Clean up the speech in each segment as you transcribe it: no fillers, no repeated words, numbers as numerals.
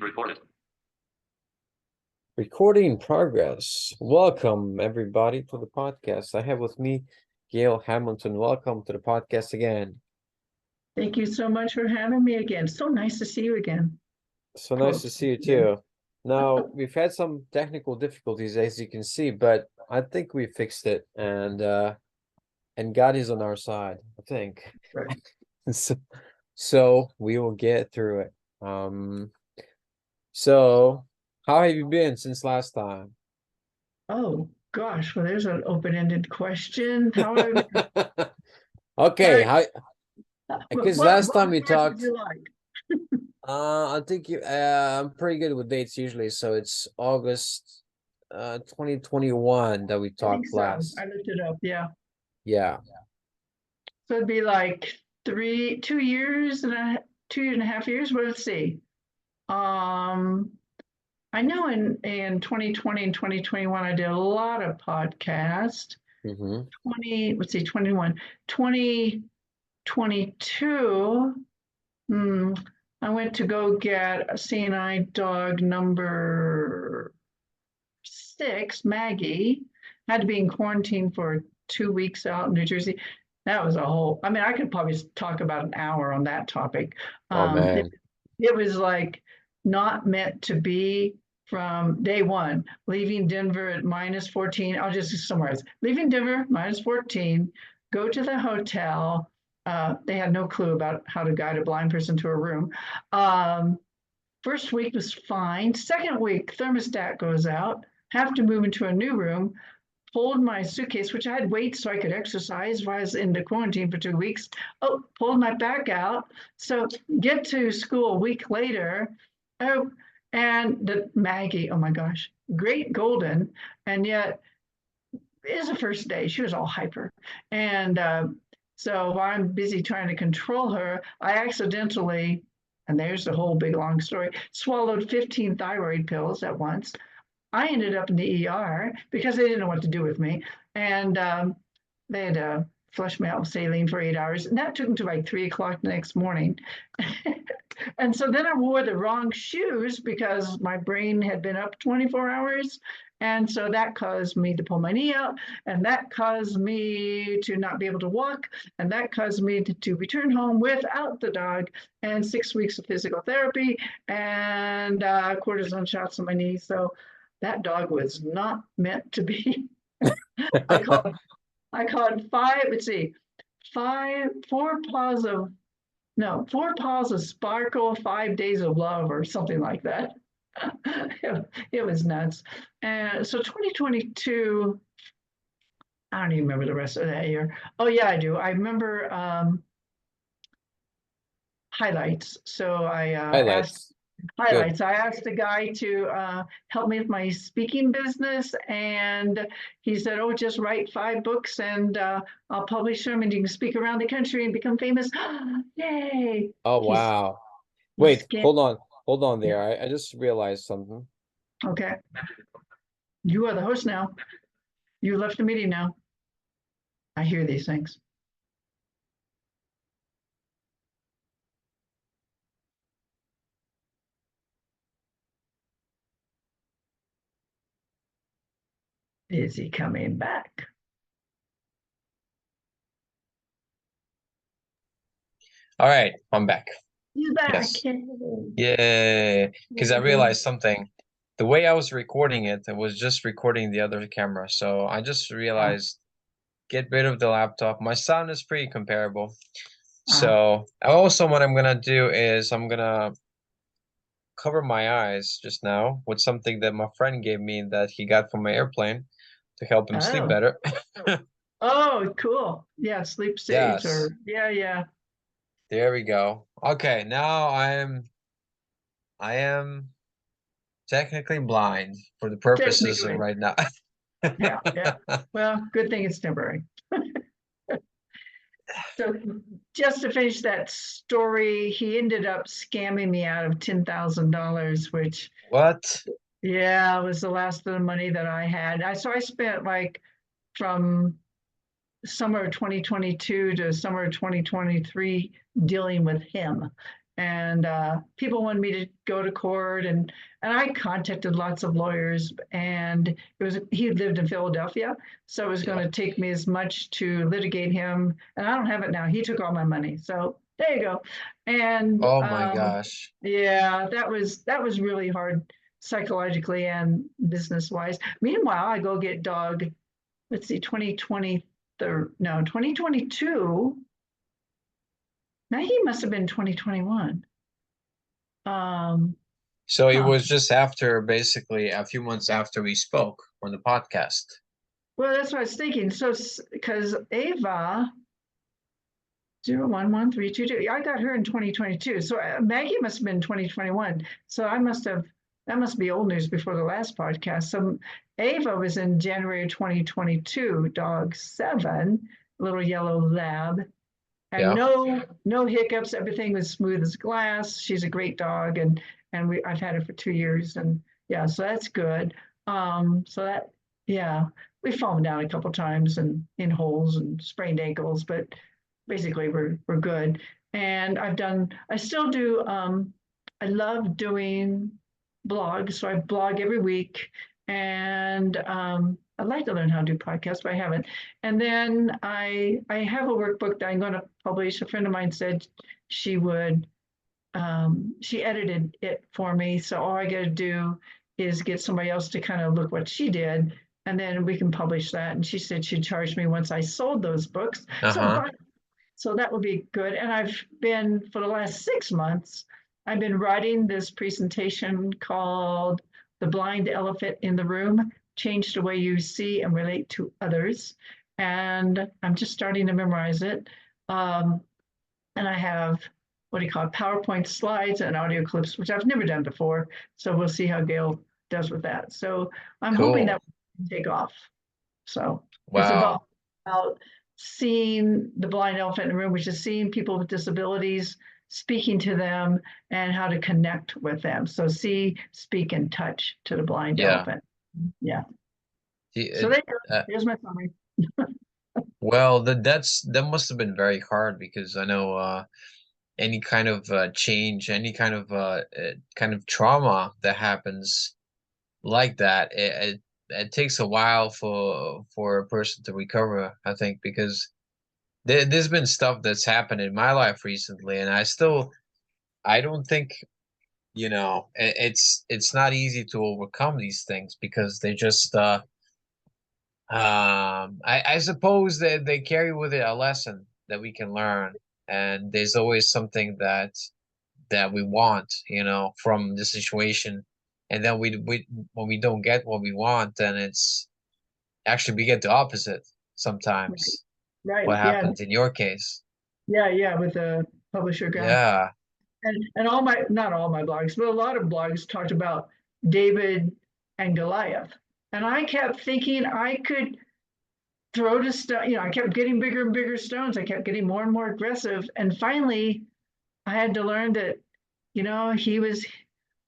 Recorded. Recording in progress. Welcome, everybody, to the podcast. I have with me Gail Hamilton. Welcome to the podcast again. Thank you so much for having me again. So nice to see you again. So nice to see you too. Now, we've had some technical difficulties, as you can see, but I think we fixed it, and God is on our side, I think. Right. So we will get through it. So how have you been since last time? Oh gosh, well, there's an open-ended question. Okay, how because What last time we part would talked, you like? I think I'm pretty good with dates usually, so it's August 2021 that we I think talked so. last. I looked it up. Yeah. Yeah. So it'd be like 2 years and 2.5 years. Well, let's see. Um, I know in 2020 and 2021, I did a lot of podcasts. Mm-hmm. 21, 2022. I went to go get a CNI dog number 6, Maggie. Had to be in quarantine for 2 weeks out in New Jersey. That was a whole, I mean, I could probably talk about an hour on that topic. Oh It, man. it was like not meant to be from day one, leaving Denver at -14. I'll just summarize. Leaving Denver, -14, go to the hotel. They had no clue about how to guide a blind person to a room. First week was fine. Second week, thermostat goes out. Have to move into a new room. Pulled my suitcase, which I had weights so I could exercise while I was in the quarantine for 2 weeks. Oh, pulled my back out. So get to school a week later. Oh, and the Maggie, oh my gosh, great golden. And yet it was the first day. She was all hyper. And so while I'm busy trying to control her, I accidentally, and there's the whole big long story, swallowed 15 thyroid pills at once. I ended up in the ER because they didn't know what to do with me. And they had to flush me out with saline for 8 hours. And that took until like 3 o'clock the next morning. And so then I wore the wrong shoes because my brain had been up 24 hours. And so that caused me to pull my knee out, and that caused me to not be able to walk, and that caused me to return home without the dog, and 6 weeks of physical therapy and cortisone shots on my knee. So that dog was not meant to be. I called five, let's see, four paws of, no, 4 paws of sparkle, 5 days of love, or something like that. It was nuts. And so 2022, I don't even remember the rest of that year. Oh yeah, I do. I remember highlights. So I asked Highlights. Good. highlights. I asked the guy to help me with my speaking business, and he said, "Oh, just write 5 books, and I'll publish them, and you can speak around the country and become famous." Yay! Oh He's wow. he Wait, scammed. hold on Yeah. there. I just realized something. Okay, you are the host now. You left the meeting now. I hear these things. Is he coming back? All right, I'm back. He's back. Yes. Yay. Because I realized something. The way I was recording it, it was just recording the other camera. So I just realized get rid of the laptop. My sound is pretty comparable. So also what I'm gonna do is I'm gonna cover my eyes just now with something that my friend gave me that he got from my airplane to help him sleep Oh, better. oh, cool. Yeah, sleep stage Yes, or yeah. there we go. Okay, now I am technically blind for the purposes of Technically, right now. yeah. Well, good thing it's temporary. So just to finish that story, he ended up scamming me out of $10,000, which What? yeah, was the last of the money that I had. So I spent like from summer 2022 to summer 2023 dealing with him. and people wanted me to go to court, and I contacted lots of lawyers, and he lived in Philadelphia, so it was going to take me as much to litigate him, and I don't have it now. He took all my money, so there you go. And Oh my gosh. yeah, that was really hard psychologically and business wise. Meanwhile, I go get dog, let's see, 2022. Now he must have been 2021. So it Huh. was just after, basically a few months after we spoke on the podcast. Well, that's what I was thinking. So, because Ava, 011322, I got her in 2022. So Maggie must have been 2021. So that must be old news before the last podcast. So Ava was in January 2022, dog 7, little yellow lab. And no hiccups. Everything was smooth as glass. She's a great dog, and I've had her for 2 years, and yeah, so that's good. So that, yeah, we've fallen down a couple times and in holes and sprained ankles, but basically we're good. And I still do. I love doing blogs, so I blog every week, and I'd like to learn how to do podcasts, but I haven't. And then I have a workbook that I'm going to publish. A friend of mine said she would, she edited it for me. So all I got to do is get somebody else to kind of look what she did, and then we can publish that. And she said she'd charge me once I sold those books. So that would be good. And I've been, for the last 6 months, I've been writing this presentation called The Blind Elephant in the Room, Change the Way You See and Relate to Others. And I'm just starting to memorize it. And I have, what do you call it, PowerPoint slides and audio clips, which I've never done before. So we'll see how Gail does with that. So I'm hoping that will take off. So it's about seeing the blind elephant in the room, which is seeing people with disabilities, speaking to them, and how to connect with them. So see, speak, and touch to the blind elephant. Yeah. So there's my summary. Well, that must have been very hard, because I know any kind of change, any kind of trauma that happens like that, it takes a while for a person to recover, I think, because there's been stuff that's happened in my life recently, and I don't think, it's not easy to overcome these things, because they just I suppose that they carry with it a lesson that we can learn, and there's always something that we want, from the situation, and then we when we don't get what we want, then it's actually we get the opposite sometimes. Right. What Yeah. happened in your case? Yeah. With the publisher guy. Yeah. And not all my blogs, but a lot of blogs talked about David and Goliath. And I kept thinking I could throw to stone, I kept getting bigger and bigger stones. I kept getting more and more aggressive. And finally, I had to learn that,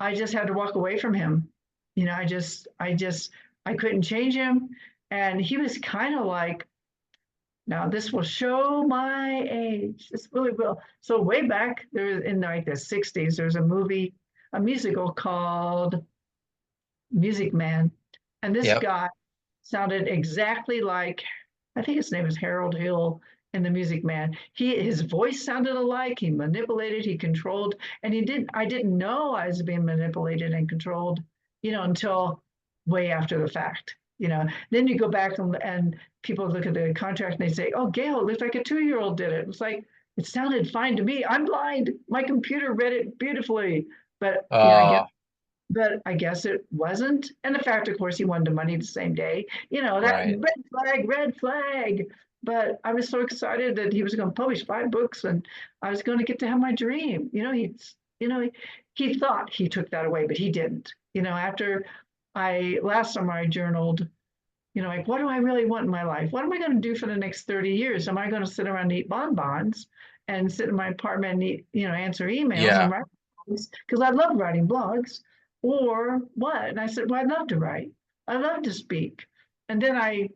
I just had to walk away from him. I couldn't change him. And he was kind of like, now this will show my age. This really will. So way back there in like the 60s, there's a musical called Music Man. And this guy sounded exactly like, I think his name is Harold Hill in The Music Man. His voice sounded alike. He manipulated, he controlled, and I didn't know I was being manipulated and controlled, until way after the fact. Then you go back and people look at the contract and they say, "Oh, Gail, it looks like a 2-year-old did it." It's like, it sounded fine to me. I'm blind. My computer read it beautifully, but I guess it wasn't. And the fact, of course, he wanted the money the same day. That red flag. But I was so excited that he was going to publish 5 books, and I was going to get to have my dream. He thought he took that away, but he didn't. After last summer I journaled, like, what do I really want in my life? What am I going to do for the next 30 years? Am I going to sit around and eat bonbons and sit in my apartment and eat, answer emails and write blogs? Because I love writing blogs. Or what? And I said, well, I'd love to write. I love to speak. And then I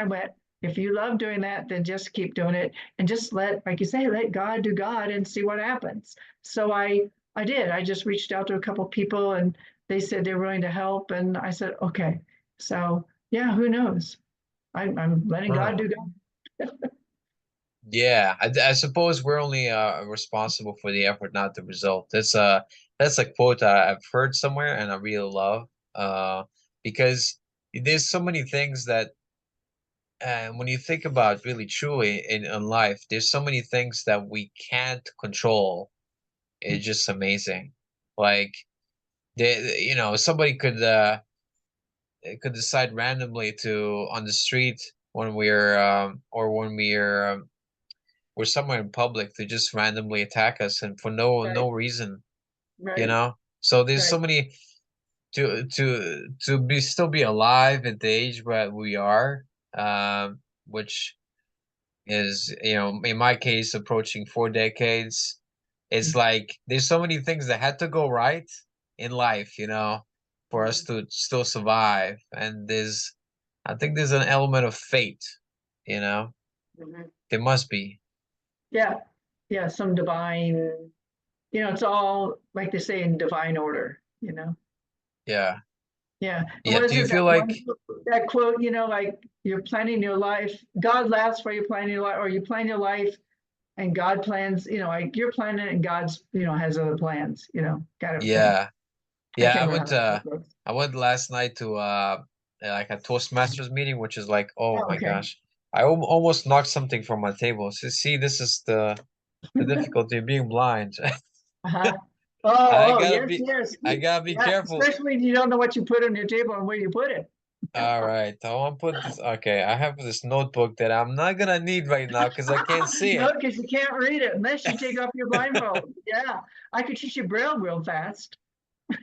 went, if you love doing that, then just keep doing it and just let, like you say, let God do God and see what happens. So I did. I just reached out to a couple people and they said they're willing to help. And I said, okay. So yeah, who knows? I'm letting God do God. Yeah, I suppose we're only responsible for the effort, not the result. That's a quote I've heard somewhere and I really love. Because there's so many things that, and when you think about really truly in life, there's so many things that we can't control. It's just amazing. Like somebody could decide randomly to on the street when we're somewhere in public to just randomly attack us and for Right, no reason, you right, know? So there's so right. many to be still be alive at the age where we are, which is, in my case, approaching 4 decades. It's like there's so many things that had to go right in life, for us to still survive. And I think there's an element of fate, you know? Mhm. There must be. Yeah, yeah, some divine, it's all like they say in divine order. Yeah. Yeah. And Yeah. what Do is you it feel that like, one that quote, like you're planning your life, God laughs while you're planning your life, or you plan your life and God plans, like you're planning it and God's, has other plans, kind of thing. yeah. I Yeah, can't remember how that goes. I went last night to like a Toastmasters meeting, which is like, oh Oh, my okay. gosh. I almost knocked something from my table. So see, this is the difficulty of being blind. Uh-huh. I Oh, gotta yes, be yes. I gotta be Yeah, careful. especially when you don't know what you put on your table and where you put it. All right, I want to put this. Okay, I have this notebook that I'm not gonna need right now because I can't see No, it. because you can't read it unless you take off your blindfold. Yeah, I could teach you Braille real fast.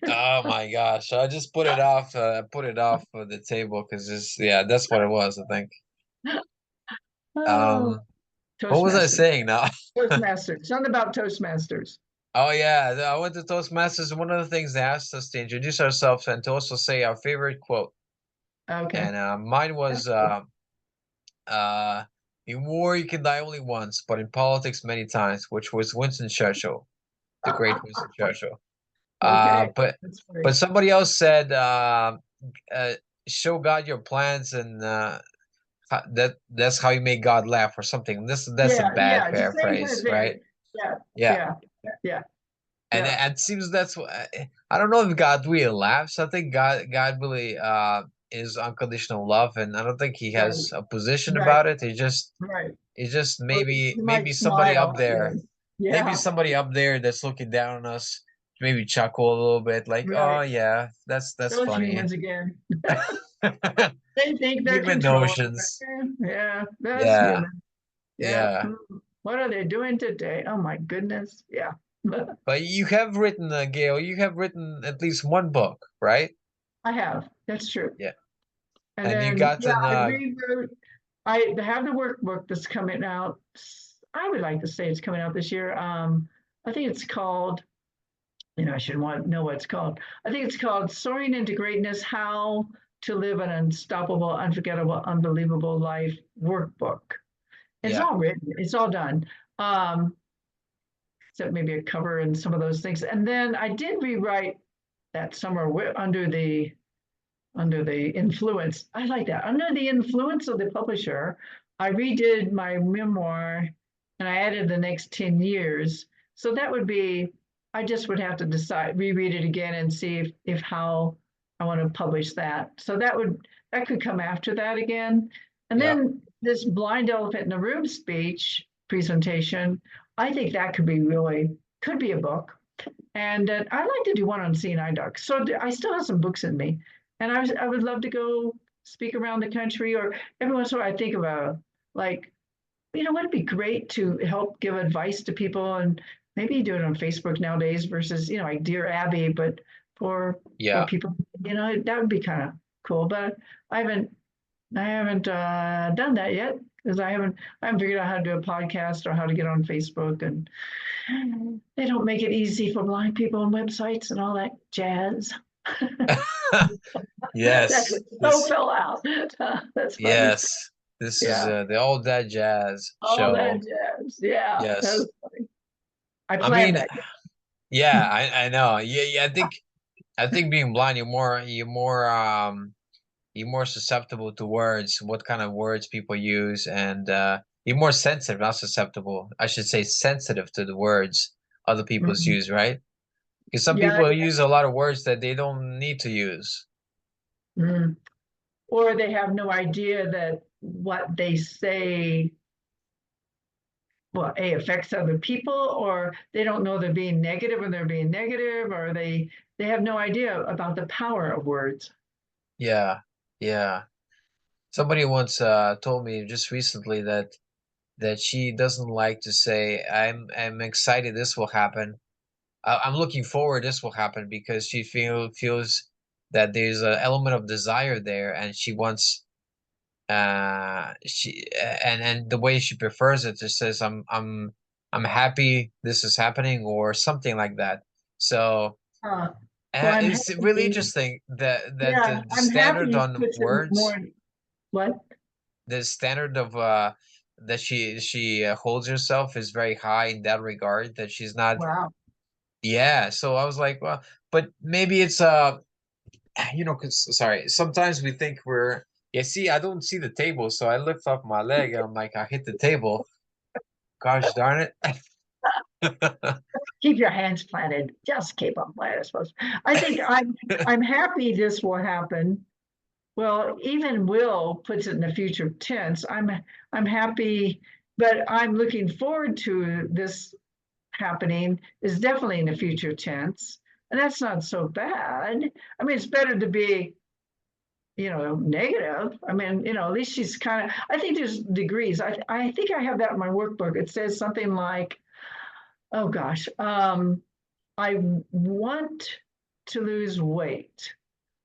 Oh my gosh, I just put it off of the table because yeah, that's what it was, I think. Oh, Um, what was I Toastmasters. saying now? Toastmasters. Something about Toastmasters. Oh yeah, I went to Toastmasters. One of the things they asked us to introduce ourselves and to also say our favorite quote. Okay. And mine That's was good. uh, "In war you can die only once, but in politics many times," which was Winston Churchill, the great Winston Churchill. Uh, Okay. but That's but funny. somebody else said, uh, "Show God your plans, and that's how you make God laugh," or something. That's a Yeah, bad yeah, it's the same kind of paraphrase, right? thing. Yeah, Yeah. yeah, yeah, And yeah. it seems that's what I don't know if God really laughs. I think God really is unconditional love, and I don't think he Right, has a position right, about it. right. He just Or you might maybe somebody smile up at the there, end. Yeah, that's looking down on us, maybe chuckle a little bit, like, oh right. yeah, that's Those funny. humans again. They think they're Human controlling. notions. Yeah, that's Yeah, human. Yeah. yeah. What are they doing today? Oh my goodness. Yeah. But you have written, Gail, you have written at least one book, right? I have. That's true. Yeah. And And you then, yeah, gotten I rewrote, I have the workbook that's coming out. I would like to say it's coming out this year. I think it's called, I should know what it's called. I think it's called Soaring into Greatness, How to Live an Unstoppable, Unforgettable, Unbelievable Life Workbook. It's yeah, all written, it's all done. Um, except maybe a cover and some of those things. And then I did rewrite that summer under the influence. I like that. Under the influence of the publisher, I redid my memoir and I added the next 10 years. So that would be, I just would have to decide, reread it again and see if how I want to publish that. So that could come after that again. And yeah, then this blind elephant in the room speech presentation, I think that could be a book. And I'd like to do one on seeing eye docs. So I still have some books in me, and I would love to go speak around the country. Or every once in a while, I think about like, would it be great to help give advice to people and maybe do it on Facebook nowadays versus like Dear Abby, but for yeah. people, that would be kind of cool. But I haven't done that yet because I haven't figured out how to do a podcast or how to get on Facebook, and they don't make it easy for blind people on websites and all that jazz. That Yes, so this, fell out. That's funny. yes. This is Yeah. the All That Jazz All that show. jazz. Yeah. That Yes. was funny. I I planned mean, that. yeah, I know. Yeah, yeah, I think being blind, you're more susceptible to words, what kind of words people use, and you're more sensitive, not susceptible. I should say sensitive to the words other people's Mhm. use, right? Because some Yeah. people use a lot of words that they don't need to use. Mm. Or they have no idea that what they say, well, A, affects other people, or they don't know they're being negative when they're being negative, or they have no idea about the power of words. Yeah, yeah. Somebody once told me just recently that she doesn't like to say, I'm excited this will happen. I'm looking forward this will happen because she feels that there's an element of desire there, and she wants she and the way she prefers it just says I'm happy this is happening or something like that. So Uh, well, I'm it's really happy. interesting that Yeah, the I'm standard happy on puts it words, more. What? the standard of that she holds herself is very high in that regard, that she's not. Wow. Yeah, so I was like, well, but maybe it's you know, cause sorry, sometimes we think we're, yeah, see, I don't see the table, so I lift up my leg and I'm like, I hit the table. Gosh darn it. Keep your hands planted. Just keep them planted, I suppose. I think I'm happy this will happen. Well, even will puts it in the future tense. I'm happy, but I'm looking forward to this happening is definitely in the future tense. And that's not so bad. I mean, it's better to be, negative. I mean, at least she's kind of, I think there's degrees. I think I have that in my workbook. It says something like, oh gosh, I want to lose weight.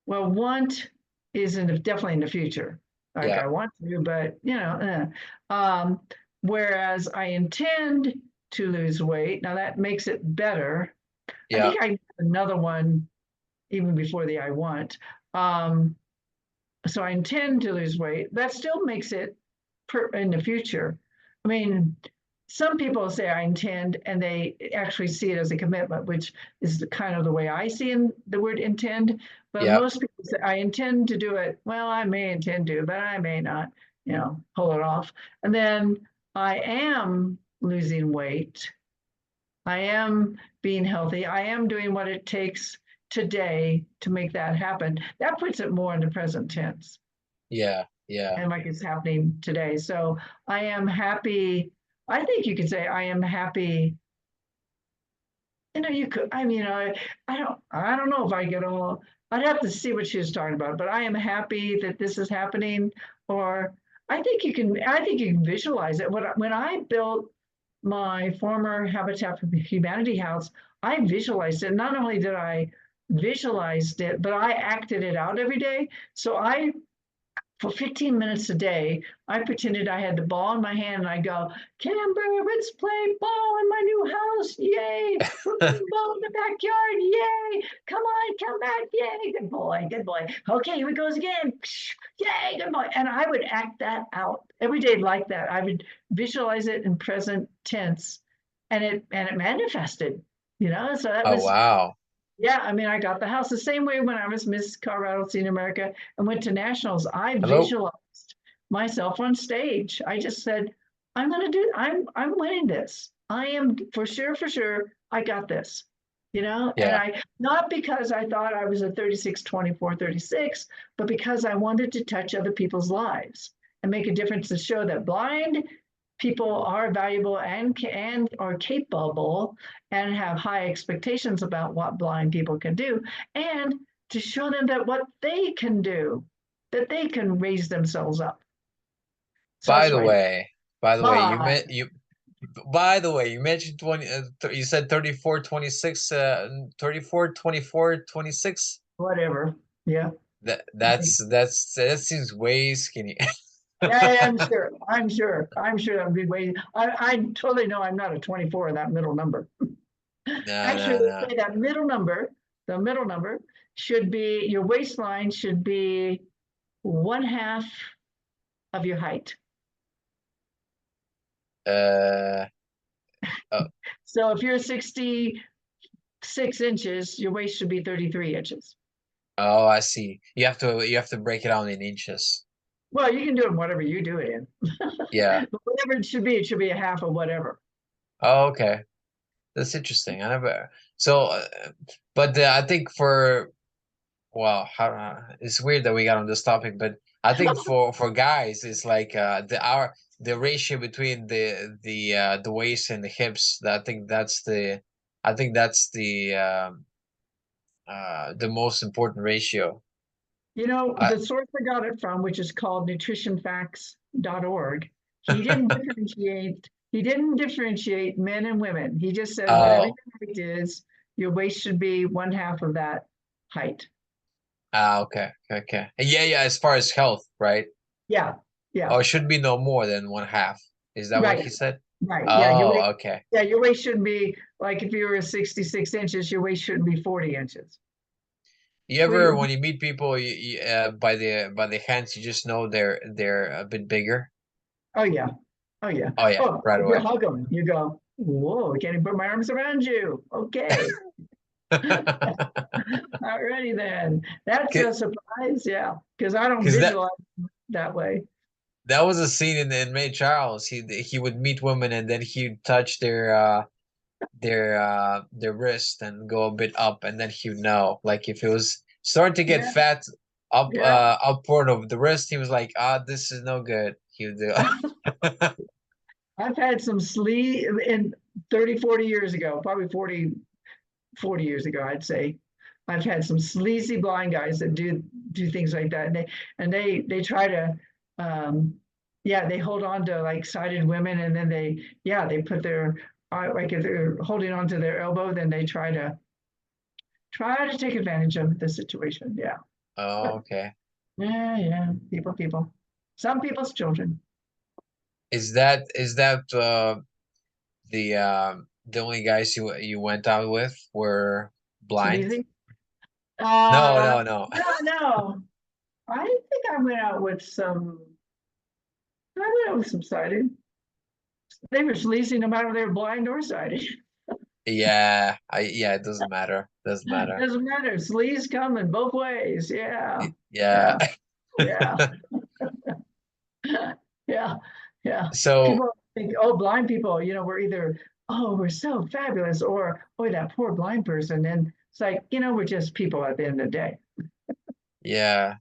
Well, want is definitely in the future. Like Yeah, I want to, but whereas I intend to lose weight. Now that makes it better. I yeah, think I another one even before the I want. Um, so I intend to lose weight. That still makes it in the future. I mean, some people say I intend and they actually see it as a commitment, which is kind of the way I see the word intend. But yeah, most people say I intend to do it. Well, I may intend to, but I may not, pull it off. And then I am losing weight. I am being healthy. I am doing what it takes today to make that happen. That puts it more in the present tense yeah, yeah. and like it's happening today. So I am happy. I think you could say I am happy. You could. I mean, I don't know if I get all. I'd have to see what she was talking about. But I am happy that this is happening. Or I think you can. I think you can visualize it. When I built my former Habitat for Humanity house, I visualized it. Not only did I visualized it, but I acted it out every day. So for 15 minutes a day, I pretended I had the ball in my hand and I go, Kimber, let's play ball in my new house. Yay. We're playing ball in the backyard. Yay. Come on, come back. Yay. Good boy. Good boy. Okay, here it goes again. Yay. Good boy. And I would act that out every day like that. I would visualize it in present tense and it manifested, so that Oh, was wow. yeah, I mean, I got the house the same way when I was Miss Colorado Senior America and went to nationals. I Hello? visualized myself on stage. I just said, I'm winning this. I am for sure, I got this. And Yeah. I not because I thought I was a 36, 24, 36, but because I wanted to touch other people's lives and make a difference to show that blind people are valuable and are capable and have high expectations about what blind people can do, and to show them that what they can do, that they can raise themselves up. So By that's the right. way, by the way, Bye. you mentioned 20 you said 34 26 34 24 26. Whatever. Yeah. That seems way skinny. Yeah, I'm sure. That would be way. I totally know I'm not a 24 in that middle number. No, Actually, no, no. they say that the middle number should be your waistline should be one half of your height. Uh, uh, So if you're 66 inches, your waist should be 33 inches. oh, I see. You have to break it down in inches. Well, you can do it in whatever you do it in. Yeah. But whatever it should be a half of whatever. Oh, okay. That's interesting. I never. So, but I think for well, it's weird that we got on this topic, but I think for guys, it's like the ratio between the waist and the hips. I think that's the most important ratio. You know, I the source I got it from, which is called nutritionfacts.org, he didn't differentiate men and women. He just said whatever oh your height is, your waist should be one half of that height. okay, okay, yeah, as far as health, right? Yeah, yeah, Oh, it should be no more than one half. Is that what right, he said? right. Oh, okay. Your waist shouldn't be like if you were 66 inches, your waist shouldn't be 40 inches. You We, ever, when you meet people, by the hands, you just know they're a bit bigger. oh yeah, oh yeah. Oh yeah, Oh, right if you away. hug them, you go, whoa, I can't even put my arms around you. Okay. Alrighty then. That's a surprise, yeah, because I don't Because visualize that way. that was a scene in May Charles. He would meet women and then he'd touch their wrist and go a bit up, and then he'd know. Like if it was starting to get Yeah, fat yeah. upward of the wrist, he was like, this is no good. He would do. I've had some sleeve in 30, 40 years ago, probably 40 years ago, I'd say. I've had some sleazy blind guys that do things like that. And they try to yeah, they hold on to like sighted women and then they put their like if they're holding on to their elbow, then they try to take advantage of the situation. Yeah. Oh, But okay. yeah, people. Some people's children. Is that the only guys you went out with were blind? Sleazy. No, no, no. No. I think I went out with some. I went out with some sighted. They were sleazy no matter if they were blind or sighted. Yeah, it doesn't matter. Doesn't matter. Doesn't matter. Sleaze coming both ways. Yeah, Yeah. yeah, yeah, yeah, yeah. So People think, oh, blind people, we're either, oh, we're so fabulous, or oh, that poor blind person. And it's like, we're just people at the end of the day. yeah.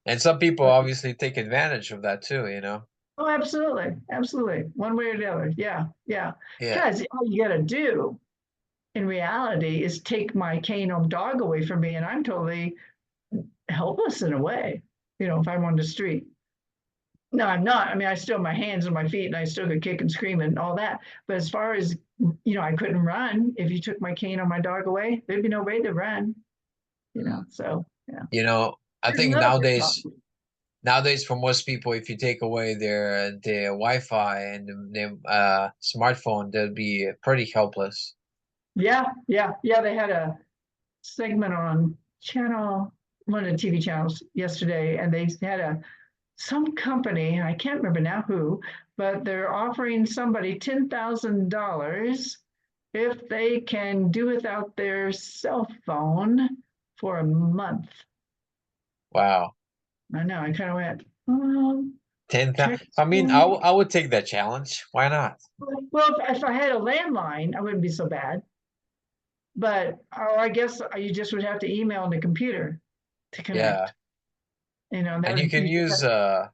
And some people obviously take advantage of that too, you know? Oh, absolutely, absolutely. One way or the other. Yeah, yeah. Yeah. Because all you got to do in reality is take my canine dog away from me, and I'm totally helpless in a way. If I'm on the street. No, I'm not. I mean, I still have my hands and my feet, and I still could kick and scream and all that. But as far as I couldn't run if you took my cane or my dog away. There'd be no way to run. So yeah. You know, I There's think another big nowadays for most people, if you take away their Wi-Fi and their smartphone, they'll be pretty helpless. Yeah, yeah, yeah. They had a segment on one of the TV channels yesterday, and they had some company, I can't remember now who, but they're offering somebody $10,000 if they can do without their cell phone for a month. Wow. I know, I kind of went, 10,000. I mean, texting. I would take that challenge. Why not? Well, if I had a landline, I wouldn't be so bad. But I guess you just would have to email on the computer to Yeah. connect. That And you would can you just use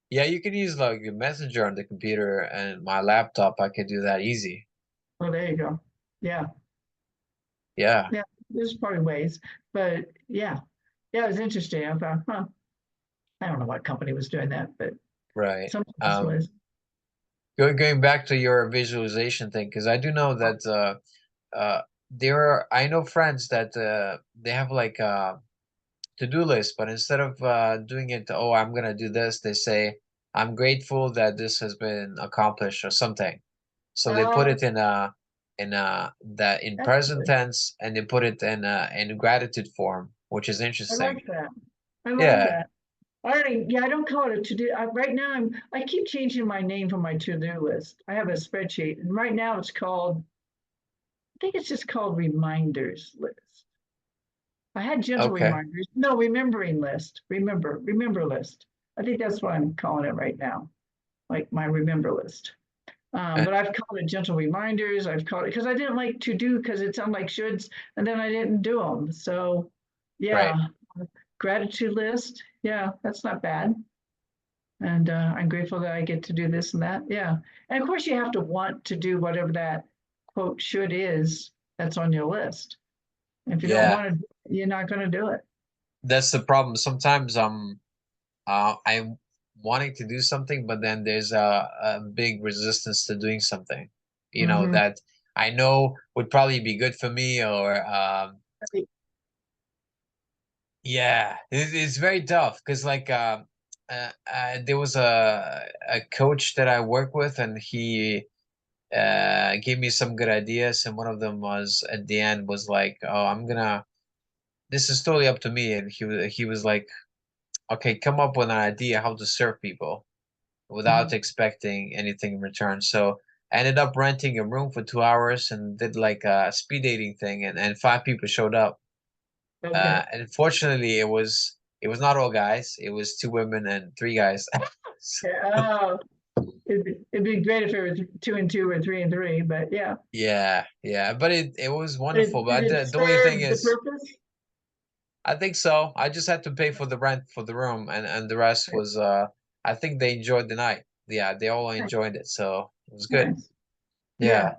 yeah, you can use like a messenger on the computer and my laptop. I could do that easy. oh, there you go. Yeah, Yeah, yeah. There's probably ways, but yeah, it was interesting. I thought, I don't know what company was doing that, but right. something else was. Going back to your visualization thing, because I do know that I know friends that they have like a to-do list, but instead of doing it, oh, I'm gonna do this, they say, I'm grateful that this has been accomplished or something. So they put Oh, it in that's present good. tense and they put it in gratitude form, which is I interesting. like that. I like Yeah, that. I don't call it a to-do. Right now, I keep changing my name for my to-do list. I have a spreadsheet, and right now it's called, I think it's just called reminders list. I had gentle Okay. reminders. No, remembering list. Remember list. I think that's what I'm calling it right now, like my remember list. Uh, But I've called it gentle reminders. I've called it because I didn't like to do because it sounded like shoulds, and then I didn't do them. So, right. yeah, gratitude list. Yeah, that's not bad. And I'm grateful that I get to do this and that. Yeah, and of course you have to want to do whatever that quote should is that's on your list. If you don't Yeah. want to, you're not going to do it. That's the problem. Sometimes I'm wanting to do something, but then there's a big resistance to doing something, Mm-hmm. that I know would probably be good for me, or yeah, it's very tough because like there was a coach that I work with, and he gave me some good ideas, and one of them was at the end was like, oh, this is totally up to me, and he was like, okay, come up with an idea how to serve people without expecting anything in return. So I ended up renting a room for 2 hours and did like a speed dating thing, and 5 people showed up. Okay. And unfortunately, it was not all guys. It was 2 women and 3 guys. So, Oh, it'd be great if it was 2 and 2 or 3 and 3, but yeah. yeah, yeah, but it was Did, wonderful. did But it the only thing serve the is, purpose? I think so. I just had to pay for the rent for the room, and the rest was I think they enjoyed the night. Yeah, they all Nice, enjoyed it, so it was good. nice. Yeah.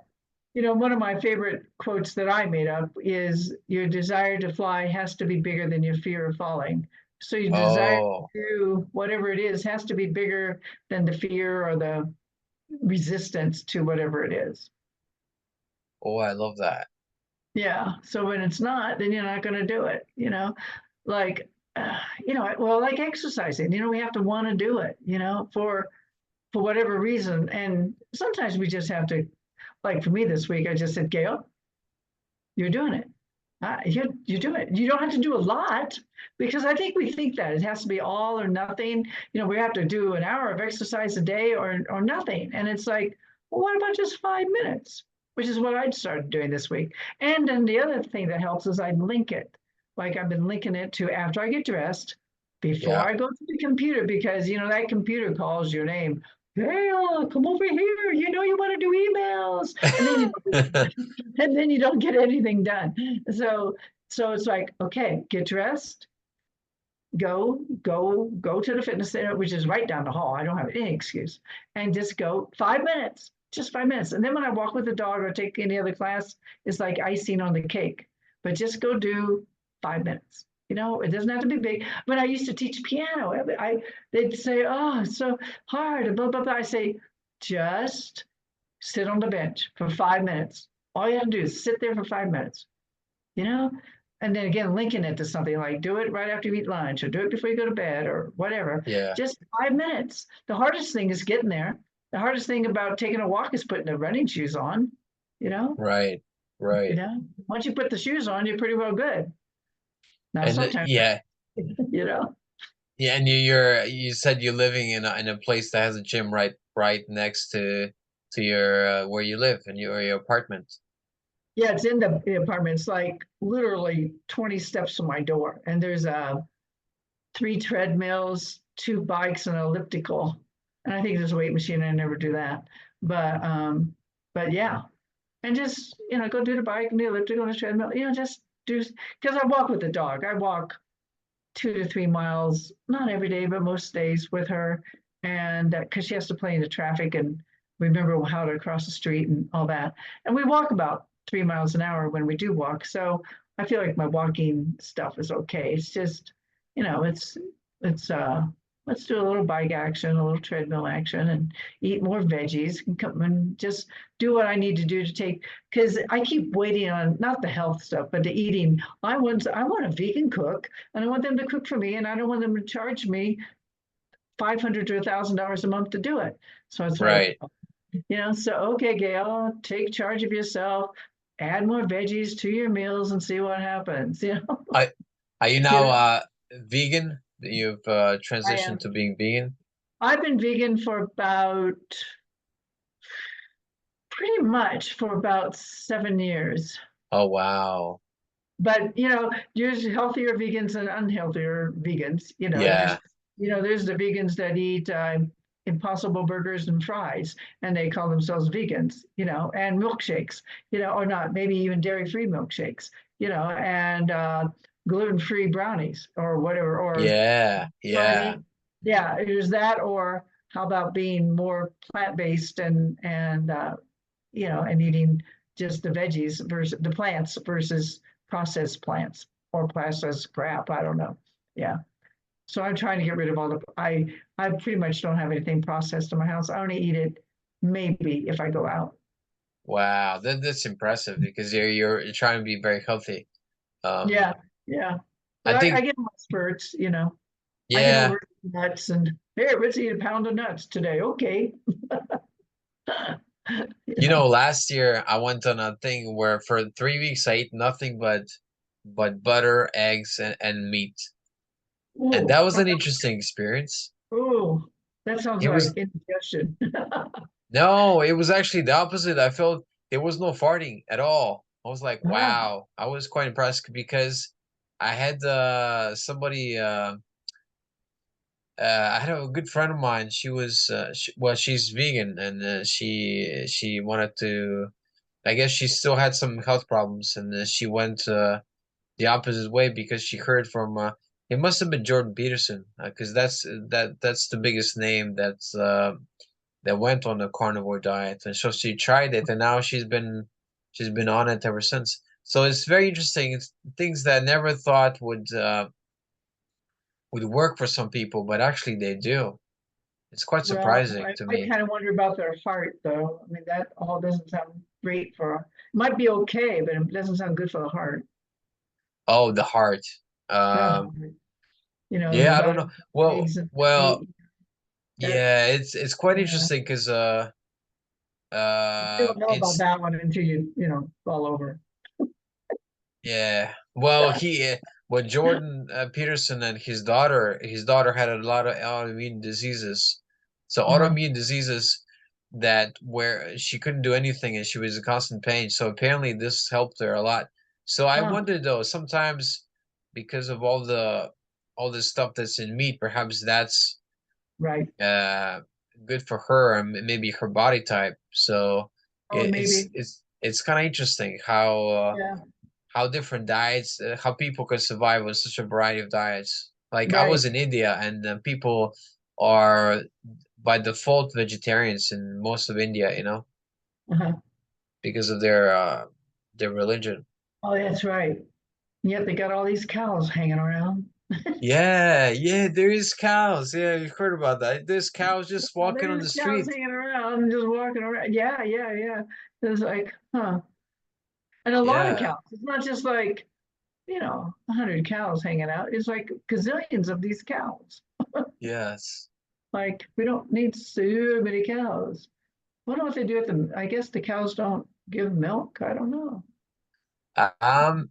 Yeah. One of my favorite quotes that I made up is your desire to fly has to be bigger than your fear of falling. So your desire to Oh, do whatever it is has to be bigger than the fear or the resistance to whatever it is. oh, I love that. Yeah. So when it's not, then you're not going to do it. Like, well, like exercising, we have to want to do it, for whatever reason. And sometimes we just have to, like for me this week, I just said, Gail, you're doing it. You do it. You don't have to do a lot because I think we think that it has to be all or nothing. We have to do an hour of exercise a day or nothing. And it's like, well, what about just 5 minutes? Which is what I'd started doing this week. And then the other thing that helps is I'd link it. Like I've been linking it to after I get dressed, before Yeah. I go to the computer, because that computer calls your name. Hey, come over here. You want to do emails. And then you don't get anything done. So it's like, okay, get dressed, go to the fitness center, which is right down the hall. I don't have any excuse. And just go 5 minutes, just 5 minutes. And then when I walk with the dog or take any other class, it's like icing on the cake. But just go do 5 minutes. It doesn't have to be big. When I used to teach piano, they'd say, "Oh, it's so hard," and blah blah blah. I say, just sit on the bench for 5 minutes. All you have to do is sit there for 5 minutes, you know? And then again, linking it to something like do it right after you eat lunch or do it before you go to bed or whatever. Yeah. Just 5 minutes. The hardest thing is getting there. The hardest thing about taking a walk is putting the running shoes on, you know? Right. You Right. know, once you put the shoes on, you're pretty well good. Now, And sometimes, yeah, you know, yeah, and you said you're living in a place that has a gym right next to your where you live in your apartment. yeah, it's in the apartment. It's like literally 20 steps from my door. And there's 3 treadmills, 2 bikes, and an elliptical. And I think there's a weight machine. I never do that. But yeah. And just, go do the bike and the elliptical and the treadmill, just do, because I walk with the dog. I walk 2 to 3 miles, not every day, but most days with her. And because she has to play in the traffic and remember how to cross the street and all that. And we walk about 3 miles an hour when we do walk. So I feel like my walking stuff is okay. It's just, it's let's do a little bike action, a little treadmill action, and eat more veggies and come and just do what I need to do to take, because I keep waiting on not the health stuff, but the eating. I want a vegan cook, and I want them to cook for me, and I don't want them to charge me $500 to $1,000 a month to do it. So it's like, Right. so okay, Gail, take charge of yourself, add more veggies to your meals, and see what happens. I Are you You now know? vegan? you've I transitioned am. to being vegan? I've been vegan for pretty much for about 7 years. Oh wow. But there's healthier vegans and unhealthier vegans. Yeah. There's the vegans that eat impossible burgers and fries, and they call themselves vegans. And milkshakes. Or not, maybe even dairy-free milkshakes. And gluten-free brownies or whatever. Or Yeah. what I Yeah. mean? Yeah, there's that. Or how about being more plant-based and eating just the veggies versus the plants versus processed plants or processed crap. I don't know. Yeah. So I'm trying to get rid of all the. I pretty much don't have anything processed in my house. I only eat it maybe if I go out. Wow. That's impressive because you're trying to be very healthy. Yeah, Um, yeah. But I I think get my spurts. I can yeah. over nuts and hey, let's eat a pound of nuts today. Okay. You know, last year I went on a thing where for 3 weeks I ate nothing but butter, eggs, and meat. And Ooh, that was an interesting experience. ooh, that sounds It like was indigestion. no, it was actually the opposite. I felt there was no farting at all. I was like, Ah, wow. I was quite impressed because I had somebody I had a good friend of mine. She was well, she's vegan and she wanted to I guess she still had some health problems and she went the opposite way because she heard from it must have been Jordan Peterson because that's the biggest name that went on the carnivore diet and so she tried it and now she's been on it ever since. So it's very interesting. It's things that I never thought would work for some people, but actually they do. It's quite well, surprising to I me. kind of wonder about their heart, though. I mean, that all doesn't sound great for. It might be okay, but it doesn't sound good for the heart. Oh, the heart. The Um, heart, yeah, I don't without know. Well, eggs and well, meat. That yeah, it's quite yeah, interesting because you don't know about it's that one until you fall over. yeah. Well, well, Jordan Peterson and his daughter had a lot of autoimmune diseases. So Uh-huh. autoimmune diseases that where she couldn't do anything and she was in constant pain. So apparently this helped her a lot. So I Huh. wonder though, sometimes because of all this stuff that's in meat, perhaps that's Right. uh good for her and maybe her body type. So Oh, it's maybe. it's it's kind of interesting Yeah. how different diets, how people can survive on such a variety of diets. Like I Right. was in India, and people are by default vegetarians in most of India, Uh-huh. because of their religion. Oh, that's right. Yet they got all these cows hanging around. Yeah, yeah, there is cows. Yeah, you've heard about that. There's cows just walking on There's the cows street. hanging around and just walking around. Yeah, yeah, yeah. It's like, huh. And a lot of Yeah, cows. It's not just like, 100 cows hanging out. It's like gazillions of these cows. yes. Like, we don't need so many cows. Wonder what they do with them. I guess the cows don't give milk. I don't know.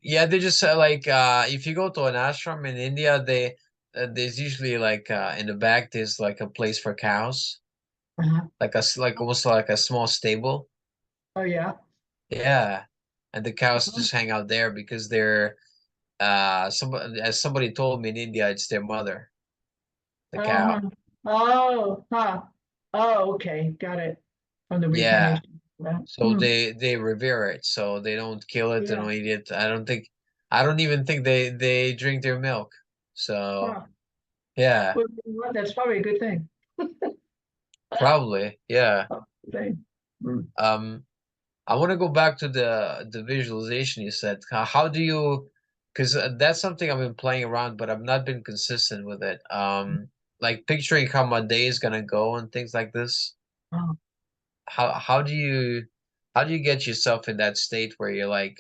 Yeah, they just like if you go to an ashram in India, there's usually like in the back there's like a place for cows. Uh-huh. Like almost like a small stable. Oh, yeah. Yeah. And the cows Uh-huh. just hang out there because they're somebody as somebody told me in India, it's their mother, the Uh-huh. cow. Oh, huh. Oh, okay. Got it. From the Yeah. reincarnation. Yeah. So they revere it, so they don't kill it, they Yeah. don't eat it. I don't even think they drink their milk. So Huh. yeah, Well, you know what? That's probably a good thing. probably. Yeah. Thing. Mm. Um I want to go back to the visualization you said. How do you, because that's something I've been playing around, but I've not been consistent with it. Like picturing how my day is gonna go and things like this. Oh. How do you get yourself in that state where you're like,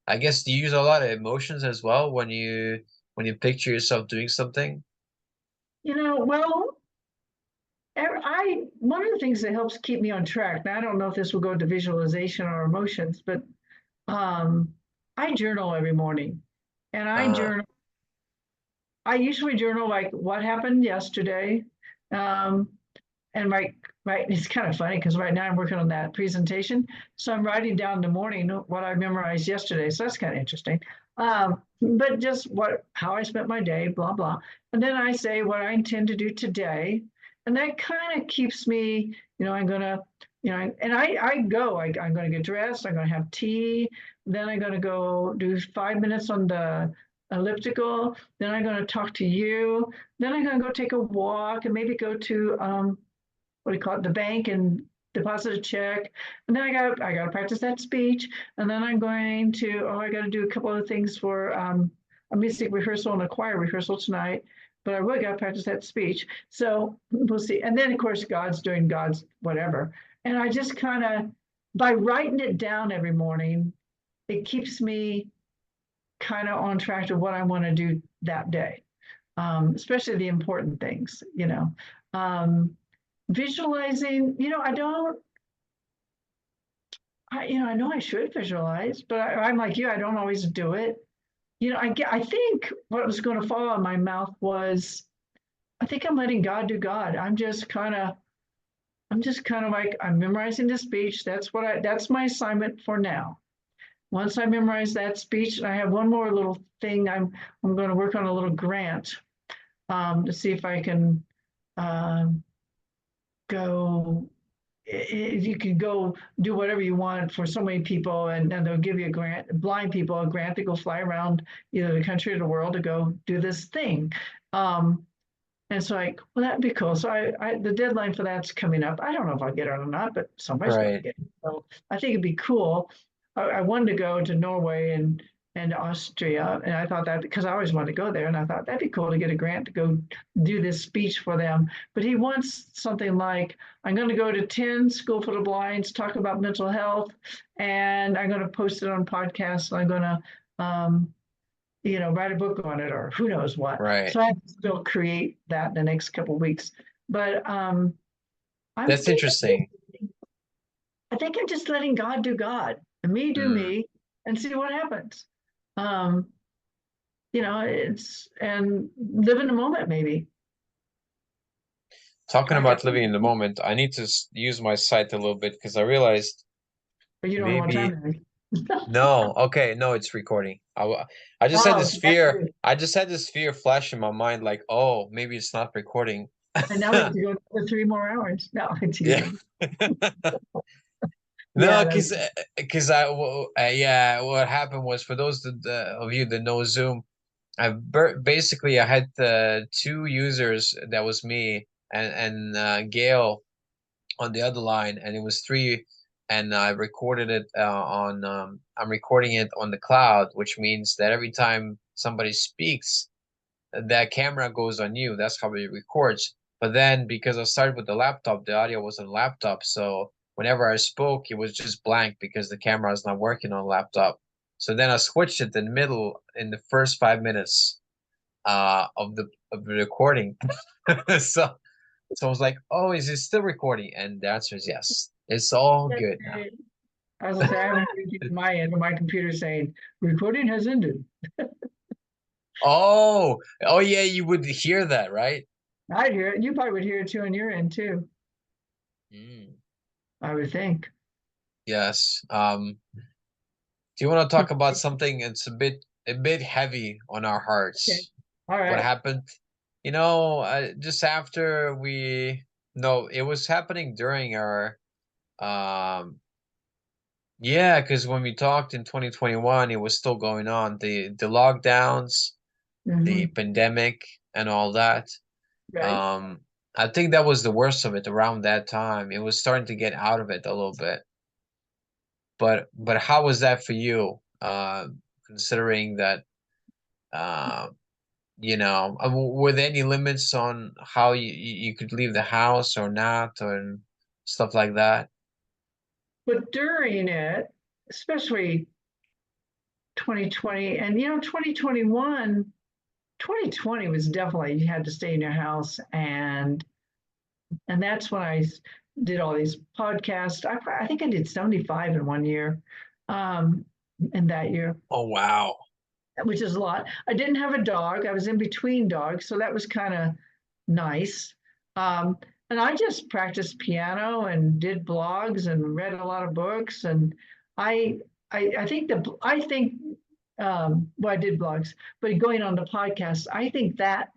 I guess do you use a lot of emotions as well when you picture yourself doing something? Well, I one of the things that helps keep me on track. Now, I don't know if this will go to visualization or emotions, but I journal every morning, and I Uh, journal I usually journal like what happened yesterday. Um, and it's kind of funny because right now I'm working on that presentation. So I'm writing down in the morning what I memorized yesterday. So that's kind of interesting. But just how I spent my day, blah, blah. And then I say what I intend to do today. And that kind of keeps me, I'm going to, and I'm going to get dressed. I'm going to have tea. Then I'm going to go do 5 minutes on the elliptical. Then I'm going to talk to you. Then I'm going to go take a walk and maybe go to, what do you call it, the bank, and deposit a check. And then I got to practice that speech. And then I'm going to, I got to do a couple of things for a music rehearsal and a choir rehearsal tonight. But I really got to practice that speech. So we'll see. And then, of course, God's doing God's whatever. And I just kind of, by writing it down every morning, it keeps me kind of on track to what I want to do that day, especially the important things, visualizing, I know I should visualize, but I'm like you, I don't always do it. I think what was going to fall out of my mouth was, I think I'm letting God do God. I'm just kind of like, I'm memorizing the speech. That's my assignment for now. Once I memorize that speech, and I have one more little thing, I'm going to work on a little grant to see if I can go. You can go do whatever you want for so many people, and they'll give you a grant, blind people a grant to go fly around either the country or the world to go do this thing. And so well, that'd be cool. So the deadline for that's coming up. I don't know if I'll get it or not, but somebody's going to Right. get it. So I think it'd be cool. I wanted to go to Norway and Austria, and I thought that, because I always wanted to go there, and I thought that'd be cool to get a grant to go do this speech for them. But he wants something like, I'm going to go to 10 School for the Blinds, talk about mental health, and I'm going to post it on podcasts. I'm going to write a book on it, or who knows what. Right. So I have to still create that in the next couple of weeks. But That's interesting. I think I'm just letting God do God and me do me and see what happens. And live in the moment, maybe. Talking about living in the moment, I need to use my sight a little bit because I realized But you don't know what maybe time it is. no. Okay, no, it's recording. I just had Oh, this fear. I just had this fear flash in my mind, like, oh, maybe it's not recording. and now we have to go for 3 more hours. No, I'm Yeah. teasing. No, Yeah, because yeah, what happened was, for those of you that know Zoom, basically I had two users. That was me and Gail on the other line, and it was three, and I recorded it on I'm recording it on the cloud, which means that every time somebody speaks, that camera goes on you. That's how it records. But then, because I started with the laptop, the audio was on the laptop, so whenever I spoke, it was just blank because the camera is not working on the laptop. So then I switched it in the middle, in the first 5 minutes of the recording. so I was like, oh, is it still recording? And the answer is yes. It's all good now. I was gonna say, I haven't heard anything on my end of my computer saying recording has ended. Oh yeah, you would hear that, right? I'd hear it. You probably would hear it too on your end too, I would think. Yes. Do you want to talk about something that's a bit heavy on our Okay. hearts? All What right. happened? Just after no, it was happening during our yeah, because when we talked in 2021, it was still going on. The lockdowns, the Mhm. pandemic, and all that. Right. Um, I think that was the worst of it around that time. It was starting to get out of it a little bit. But how was that for you? Considering that uh, were there any limits on how you could leave the house or not, or stuff like that? But during it, especially 2020 and 2021, 2020 was definitely, you had to stay in your house, and that's when I did all these podcasts. I think I did 75 in one year, in that year. Oh wow. which is a lot. I didn't have a dog. I was in between dogs, so that was kind of nice. Um, and I just practiced piano and did blogs and read a lot of books. And I I think well, I did blogs, but going on the podcast, I think that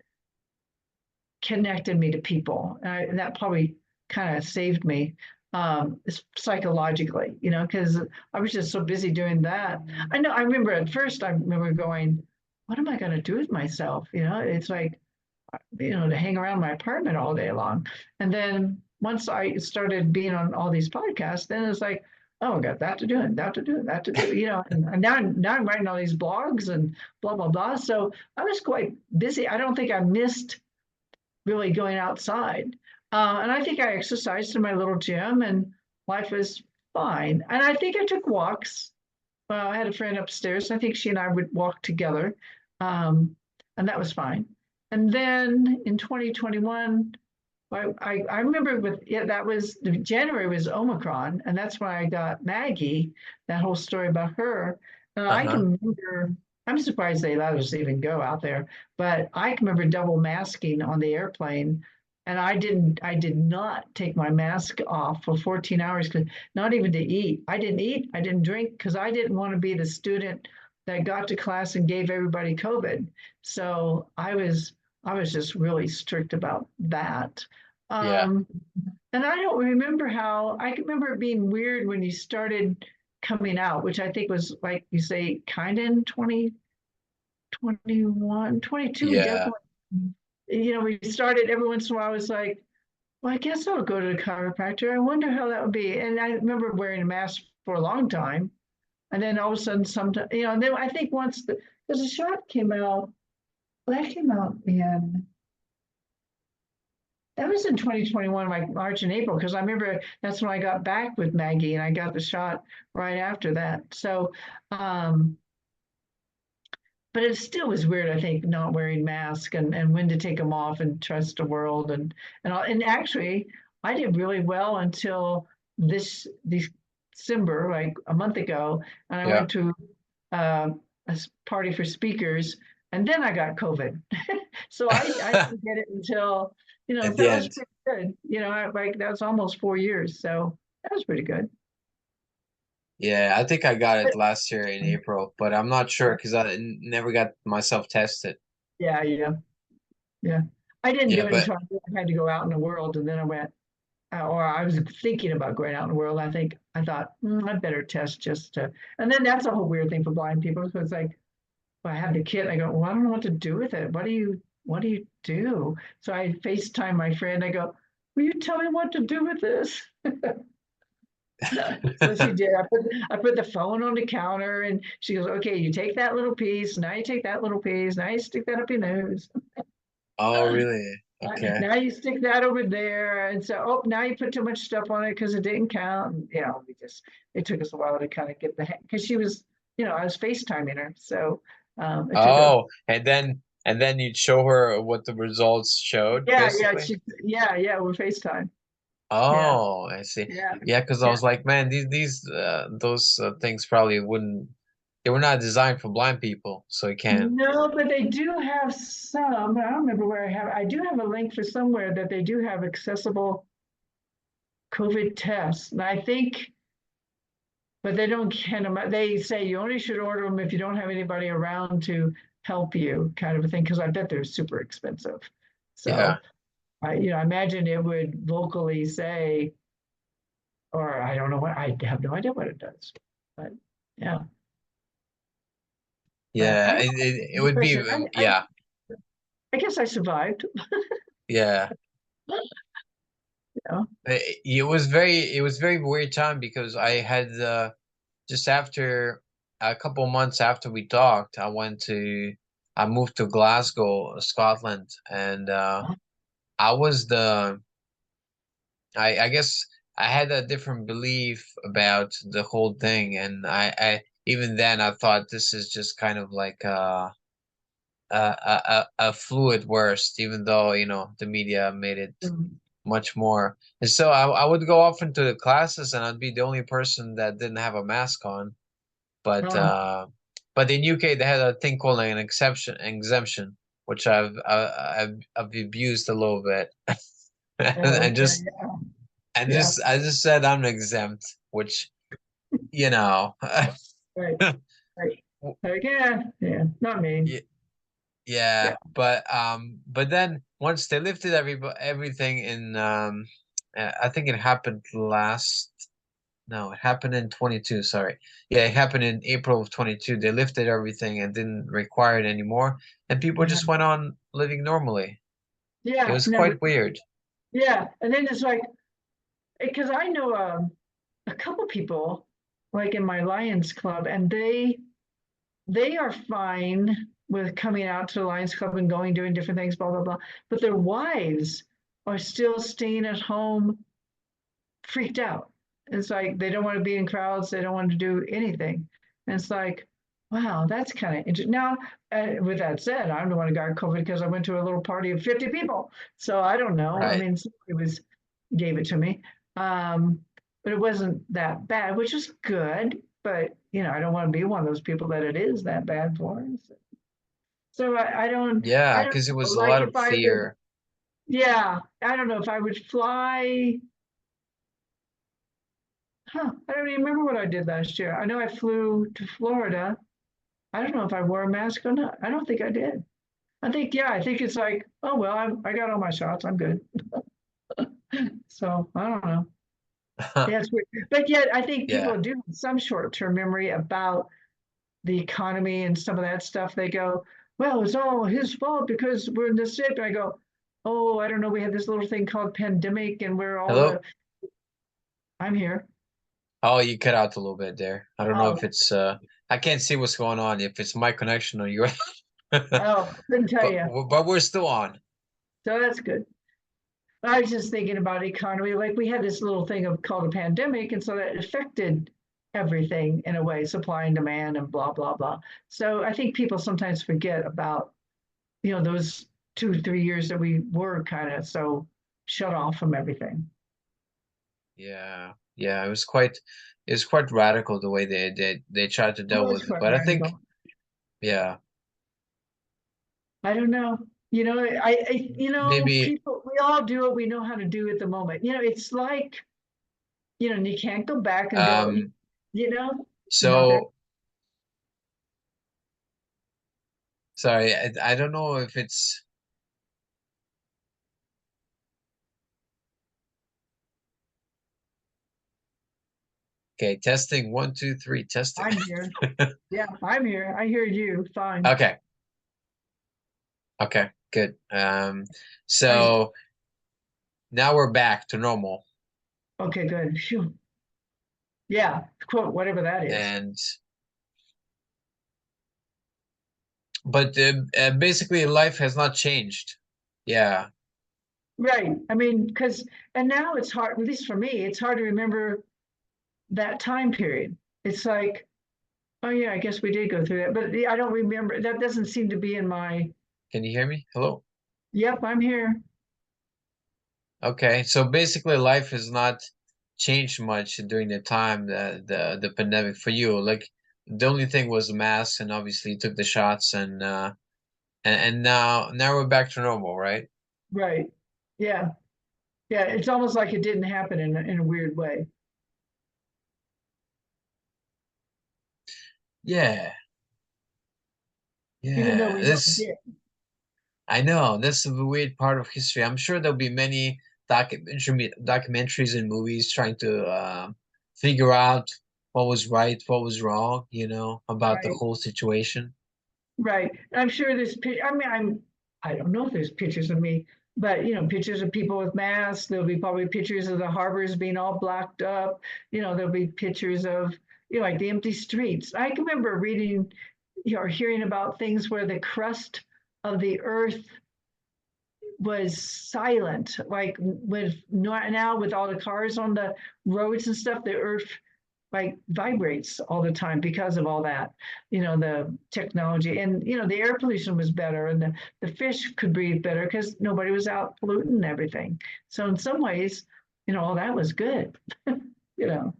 connected me to people, and that probably kind of saved me psychologically, because I was just so busy doing that. I know. I remember at first, I remember going, "What am I going to do with myself?" It's like, to hang around my apartment all day long. And then once I started being on all these podcasts, then it's like, oh, I got that to do and that to do and that to do, and now I'm writing all these blogs and blah, blah, blah. So I was quite busy. I don't think I missed really going outside. And I think I exercised in my little gym and life was fine. And I think I took walks. I had a friend upstairs. I think she and I would walk together. And that was fine. And then in 2021, I remember that was January was Omicron, and that's when I got Maggie, that whole story about her. And I Uh-huh. can remember, I'm surprised they allowed us to even go out there, but I can remember double masking on the airplane. And I did not take my mask off for 14 hours, not even to eat. I didn't eat, I didn't drink because I didn't want to be the student that got to class and gave everybody COVID. So I was just really strict about that. Yeah. Um, and I don't remember I can remember it being weird when you started coming out, which I think was like you say, kind of in 2021, 22. We Yeah. definitely, we started every once in a while. I was like, well, I guess I'll go to the chiropractor. I wonder how that would be. And I remember wearing a mask for a long time. And then all of a sudden, sometimes, and then I think because the shot came out, that came out in that was in 2021, like March and April, because I remember that's when I got back with Maggie and I got the shot right after that. So, um, but it still was weird, I think, not wearing masks and when to take them off and trust the world and actually I did really well until this December, like a month ago, and I Yeah. went to uh, a party for speakers, and then I got COVID. So I didn't get it until, At the that was end. pretty good. Like that was almost 4 years. So that was pretty good. Yeah, I think I got it But, last year in April, but I'm not sure because never got myself tested. yeah, yeah, yeah. I didn't Yeah, do it but until I had to go out in the world, and then I went, or I was thinking about going out in the world. I thought, I better test just to, and then that's a whole weird thing for blind people. So it's like, I have the kit. I go, well, I don't know what to do with it. What do you do? So I FaceTime my friend. I go, will you tell me what to do with this? So she did. I put the phone on the counter and she goes, okay, you take that little piece. Now you take that little piece. Now you stick that up your nose. oh, really? Okay. Now you stick that over there. And so, now you put too much stuff on it because it didn't count. And, it took us a while to kind of get the hang because she was, I was FaceTiming her. So it took a Oh, and then you'd show her what the results showed, Yeah, yeah, basically. yeah, we're FaceTime. Yeah, Oh, I see. yeah, Yeah, because I yeah. was like, man, these those things probably wouldn't. They were not designed for blind people, so you can't. No, but they do have some, but I don't remember where I do have a link for somewhere that they do have accessible COVID tests. And I think, but they don't they say you only should order them if you don't have anybody around to help you, kind of a thing, because I bet they're super expensive. Yeah, So I imagine it would vocally say, or I don't know I have no idea what it does. But yeah. But I yeah. don't It know. would be Depression. yeah, I guess I survived. yeah. You know. It was very weird time because I had just after a couple months after we talked, I moved to Glasgow, Scotland, and I was the I guess I had a different belief about the whole thing, and I even then I thought this is just kind of like a flu at worst, even though the media made it Mm. much more. And so I would go off into the classes, and I'd be the only person that didn't have a mask on. But Oh, But in UK they had a thing called an exemption, which I've abused a little bit, Oh, and just yeah, I just said I'm exempt, which you know, right, right. Again, yeah, not me. y- yeah. Yeah, But then once they lifted everything in I think it happened last. No, it happened in 22, sorry. Yeah, it happened in April of 22. They lifted everything and didn't require it anymore, and people uh-huh. just went on living normally. It Yeah, was no, quite weird. yeah, and then it's like, because I know a couple people like in my Lions Club, and they are fine with coming out to the Lions Club and going doing different things, blah blah blah. But their wives are still staying at home, freaked out. It's like they don't want to be in crowds, they don't want to do anything. And it's like, wow, that's kind of interesting. Now, with that said, I'm the one who got COVID because I went to a little party of 50 people. So I don't know. I Right. mean, it was gave it to me. But it wasn't that bad, which is good. But I don't want to be one of those people that it is that bad for. So I Yeah, don't because it know. was a Like lot if of I would, fear. yeah, I don't know if I would fly. I don't even remember what I did last year. I know I flew to Florida. I don't know if I wore a mask or not. I don't think I did. I think it's like, oh, well, I got all my shots. I'm good. So I don't know. Yeah, it's weird. But yet, I think Yeah. people do have some short-term memory about the economy and some of that stuff. They go, well, it's all his fault because we're in this state. And I go, oh, I don't know. We had this little thing called pandemic, and we're all Hello? I'm here. Oh, you cut out a little bit there. I don't know Oh, if it's I can't see what's going on, if it's my connection or your oh, couldn't tell you. but we're still on. So that's good. I was just thinking about economy, like we had this little thing called a pandemic, and so that affected everything in a way, supply and demand and blah, blah, blah. So I think people sometimes forget about, those 2, 3 years that we were kind of so shut off from everything. Yeah. Yeah, it was quite radical the way they tried to It deal was with it. quite But I think, radical. yeah, I don't know. maybe People, we all do what we know how to do at the moment. It's like, and you can't go back and go, um you know, not that. so sorry, I don't know if it's okay, testing one, two, three, testing. I'm here. Yeah, I'm here. I hear you. Fine. Okay. Okay, good. Are you, So now we're back to normal, okay, good. Phew. Yeah, quote, whatever that is. and but basically life has not changed. Yeah. Right. I mean, and now it's hard, at least for me, it's hard to remember that time period. It's like, oh yeah, I guess we did go through that, but I don't remember. That doesn't seem to be in my, Can you hear me? Hello? yep, I'm here. Okay, so basically life has not changed much during the time the pandemic for you. Like the only thing was the mask, and obviously you took the shots, and now we're back to normal, right? Right. Yeah. Yeah. It's almost like it didn't happen in a weird way, Yeah. even though Yeah. we know it This did. I know that's the weird part of history. I'm sure there'll be many documentaries and movies trying to figure out what was right, what was wrong, about the Right. whole situation. Right. I'm sure there's, I mean, I don't know if there's pictures of me, but pictures of people with masks. There'll be probably pictures of the harbors being all blocked up. There'll be pictures of, like the empty streets. I can remember reading, or hearing about things where the crust of the earth was silent, like with now with all the cars on the roads and stuff, the earth like vibrates all the time because of all that, the technology, and the air pollution was better, and the fish could breathe better because nobody was out polluting everything. So in some ways, all that was good. you know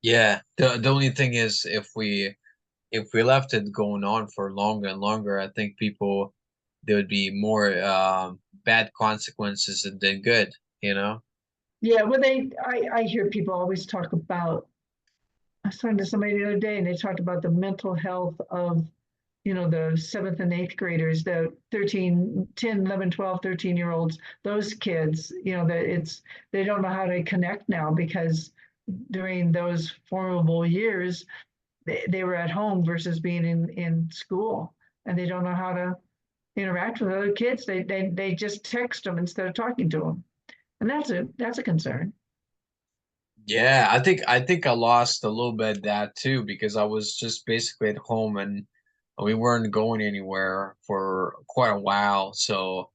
Yeah, the only thing is if we if we left it going on for longer and longer, I think people there would be more bad consequences than good, you know? Yeah, well, I hear people always talk about, I was talking to somebody the other day and they talked about the mental health of, the 7th and 8th graders, the 13, 10, 11, 12, 13-year-olds, those kids, that they don't know how to connect now because during those formidable years, they were at home versus being in school, and they don't know how to interact with other kids. They just text them instead of talking to them, and that's a concern. Yeah, I think I lost a little bit of that too because I was just basically at home and we weren't going anywhere for quite a while. So,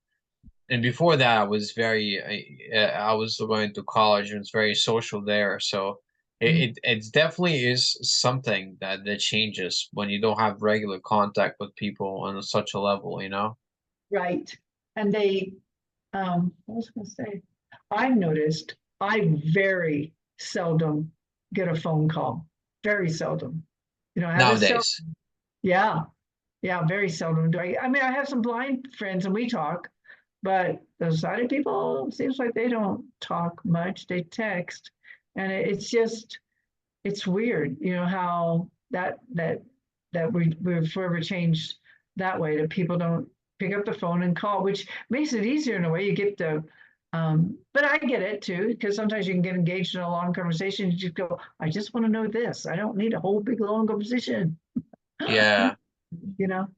and before that, I was I was going to college and was very social there. So it definitely is something that changes when you don't have regular contact with people on such a level, you know? Right. And what was I going to say? I've noticed I very seldom get a phone call. Very seldom. I have a cell. Nowadays. Yeah. Yeah. Very seldom do I. I mean, I have some blind friends and we talk, but the sighted people seems like they don't talk much. They text. And it's weird, how that we've forever changed that way, that people don't pick up the phone and call, which makes it easier in a way. You get the but I get it too, because sometimes you can get engaged in a long conversation. You just go, I just want to know this. I don't need a whole big long conversation, Yeah. you know. But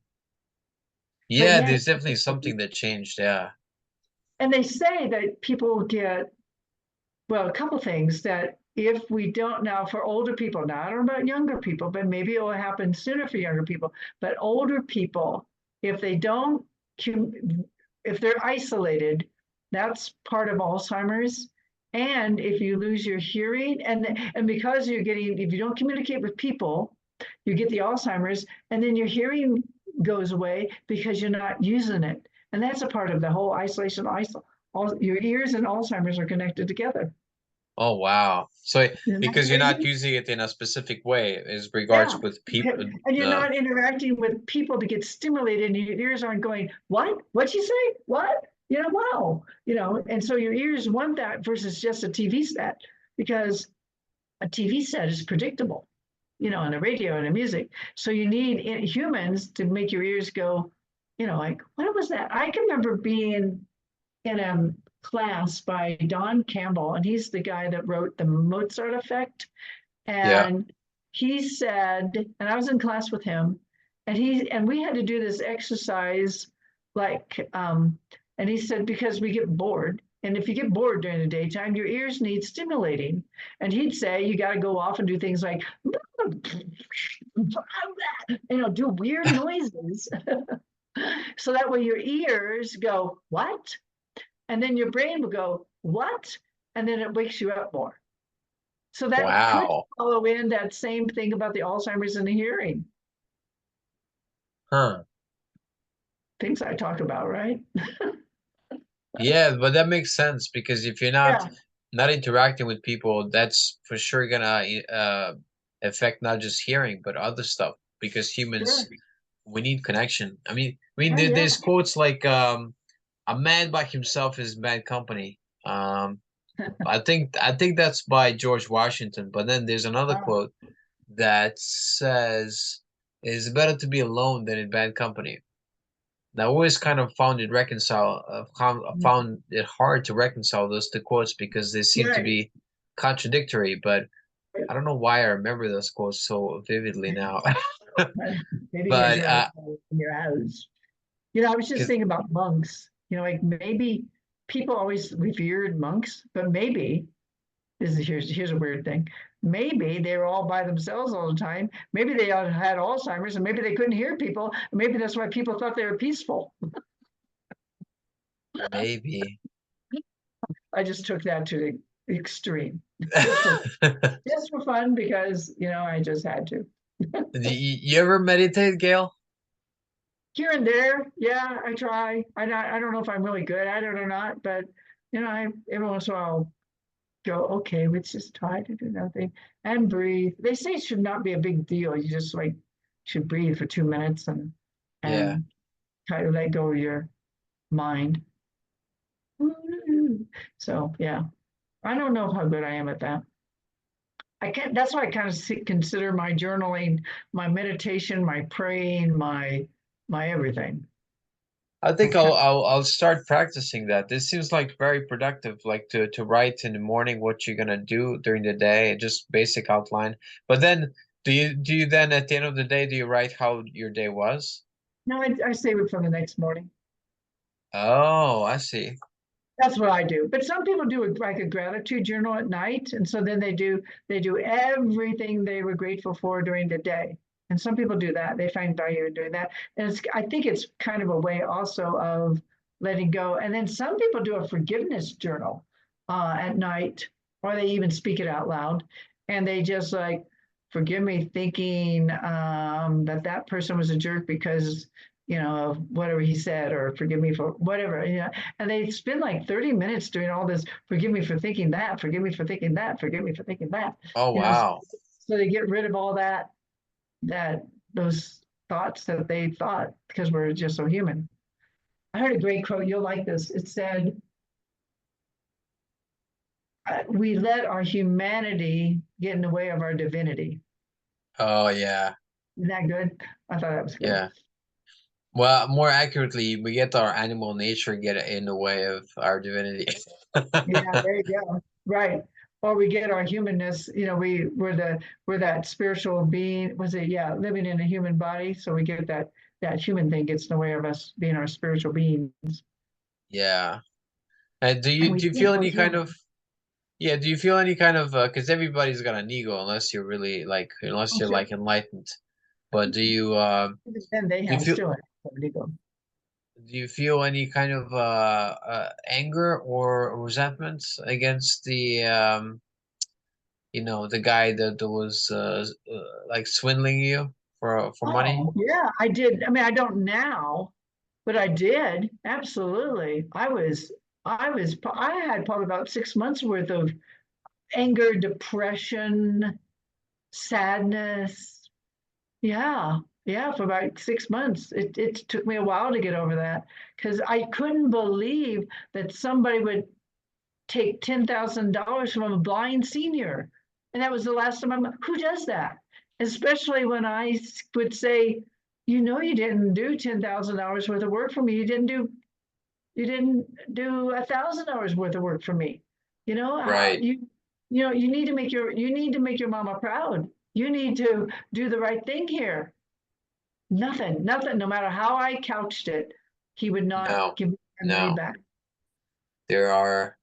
Yeah, yeah, there's definitely something that changed. Yeah. and they say that people get, well, a couple things that if we don't now for older people, now I don't know about younger people, but maybe it will happen sooner for younger people. But older people, if they don't, if they're isolated, that's part of Alzheimer's. And if you lose your hearing, and because you're getting, if you don't communicate with people, you get the Alzheimer's, and then your hearing goes away because you're not using it. And that's a part of the whole isolation. All your ears and Alzheimer's are connected together. Oh, wow. So Isn't that because you're not crazy? using it in a specific way, as regards Yeah. with people, And you're not interacting with people to get stimulated, and your ears aren't going, what? What'd you say? What? Wow. And so your ears want that versus just a TV set, because a TV set is predictable, and a radio and a music. So you need humans to make your ears go, like, what was that? I can remember being in a class by Don Campbell, and he's the guy that wrote the Mozart Effect. yeah, And he said, and I was in class with him, and we had to do this exercise, like, and he said, because we get bored. And if you get bored during the daytime, your ears need stimulating. And he'd say, you got to go off and do things like, do weird noises. So that way your ears go, what? And then your brain will go, what? And then it wakes you up more. So that could wow. follow in that same thing about the Alzheimer's and the hearing. Huh. Things I talk about, right? Yeah, but that makes sense because if you're Yeah, not interacting with people, that's for sure gonna affect not just hearing but other stuff because sure. humans we need connection. Yeah, yeah. there's quotes like a man by himself is bad company. I think that's by George Washington, but then there's another Wow. quote that says it's better to be alone than in bad company. And I always kind of found it hard to reconcile those two quotes because they seem to Right. be contradictory, but I don't know why I remember those quotes so vividly now. Maybe because But you're in your house. I was just 'cause thinking about monks. Like maybe people always revered monks, but maybe here's a weird thing. Maybe they were all by themselves all the time. Maybe they all had Alzheimer's, and maybe they couldn't hear people. And maybe that's why people thought they were peaceful. maybe. I just took that to the extreme, just for just for fun, because I just had to. You ever meditate, Gail? Here and there, yeah, I try. I don't know if I'm really good at it or not, but I every once in a while I'll go, okay, let's just try to do nothing and breathe. They say it should not be a big deal. You just like should breathe for 2 minutes Yeah. and try to let go of your mind. So yeah, I don't know how good I am at that. I can't, that's why I kind of consider my journaling, my meditation, my praying, my everything. I think Okay. I'll start practicing that. This seems like very productive, like to write in the morning what you're gonna do during the day, just basic outline. But then do you then at the end of the day do you write how your day was? No, I save it for the next morning. Oh, I see. That's what I do. But some people do like a gratitude journal at night, and so then they do everything they were grateful for during the day. And some people do that. They find value in doing that. And I think it's kind of a way also of letting go. And then some people do a forgiveness journal at night, or they even speak it out loud, and they just like forgive me thinking that that person was a jerk because of whatever he said, or forgive me for whatever. And they spend like 30 minutes doing all this, forgive me for thinking that, forgive me for thinking that, forgive me for thinking that. Oh You know, wow. so they get rid of all that those thoughts that they thought because we're just so human. I heard a great quote, you'll like this. It said, we let our humanity get in the way of our divinity. Oh yeah. Isn't that good? I thought that was good. Yeah. Well, more accurately, we get our animal nature get in the way of our divinity. Yeah, there you go. Right. Or we get our humanness, we're that spiritual being, was it, yeah, living in a human body. So we get that human thing gets in the way of us being our spiritual beings. Yeah. And do And you we do you think feel we're any kind human. of yeah, do you feel any kind of because everybody's got an ego unless you're really like unless Oh, you're sure. like enlightened. But Even then they do you have feel still have an ego. do you feel any kind of anger or resentment against the guy that was like swindling you for money? Oh, yeah, I did. I mean, I don't now, but I did. Absolutely. I had probably about 6 months worth of anger, depression, sadness. Yeah, yeah, for about 6 months. It took me a while to get over that because I couldn't believe that somebody would take $10,000 from a blind senior. And that was the last time who does that? Especially when I would say, you didn't do $10,000 worth of work for me. You didn't do 1,000 hours worth of work for me. Right. You need to make your mama proud. You need to do the right thing here. Nothing, nothing, no matter how I couched it, he would not No. give me my money No. back. There are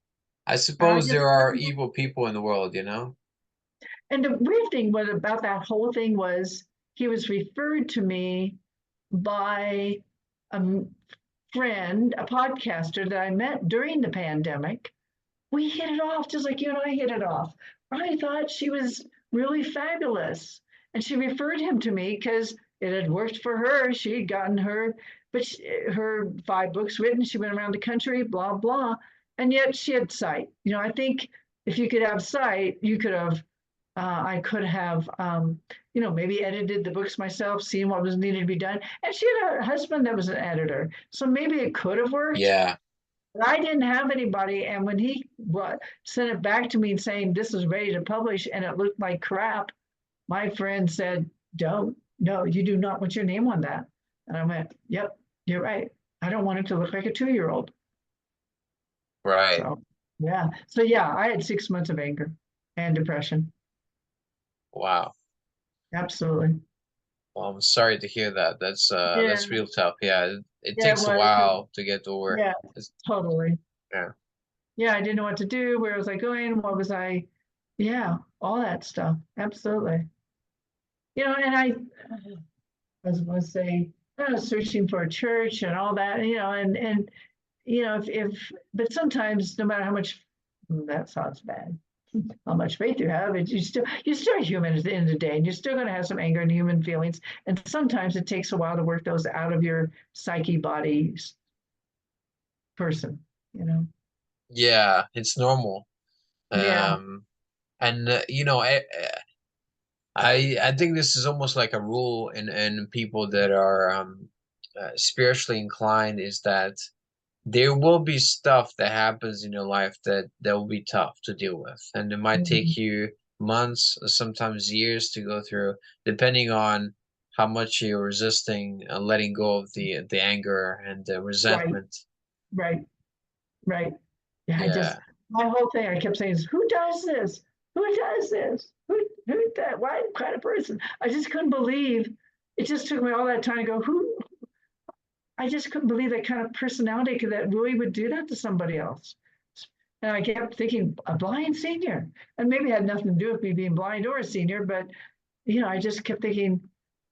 I And I suppose just there are couldn't. evil people in the world, you know? And the weird thing was about that whole thing was he was referred to me by a friend, a podcaster that I met during the pandemic. We hit it off just like you and I hit it off. I thought she was really fabulous. And she referred him to me because it had worked for her. She had gotten her 5 books written. She went around the country, blah, blah. And yet she had sight. I think if you could have sight, I could have, maybe edited the books myself, seen what was needed to be done. And she had a husband that was an editor. So maybe it could have worked. Yeah. But I didn't have anybody. And when he sent it back to me saying this is ready to publish and it looked like crap, my friend said, don't, no, you do not want your name on that. And I went, yep, you're right. I don't want it to look like a 2-year-old. Right. So, yeah. So, yeah, I had 6 months of anger and depression. Wow. Absolutely. Well, I'm sorry to hear that. Yeah. That's real tough. Yeah, it Yeah, it takes a was. while to get over. Yeah, totally. Yeah. Yeah, I didn't know what to do. Where was I going? What was I? Yeah, all that stuff. Absolutely. And I was going to say, I was searching for a church and all that, and but sometimes no matter how much, that sounds bad, how much faith you have, you're still human at the end of the day, and you're still going to have some anger and human feelings, and sometimes it takes a while to work those out of your psyche, body, person. Yeah, it's normal. Yeah. And I think this is almost like a rule in people that are spiritually inclined, is that there will be stuff that happens in your life that will be tough to deal with, and it might take you months, sometimes years to go through, depending on how much you're resisting letting go of the anger and the Right, resentment. right, right. Yeah, Yeah. my whole thing, I kept saying is, who does this? Who does this? Who that? What kind of person? I just couldn't believe. It just took me all that time to go, who? I just couldn't believe that kind of personality that really would do that to somebody else. And I kept thinking, a blind senior. And maybe it had nothing to do with me being blind or a senior, but I just kept thinking,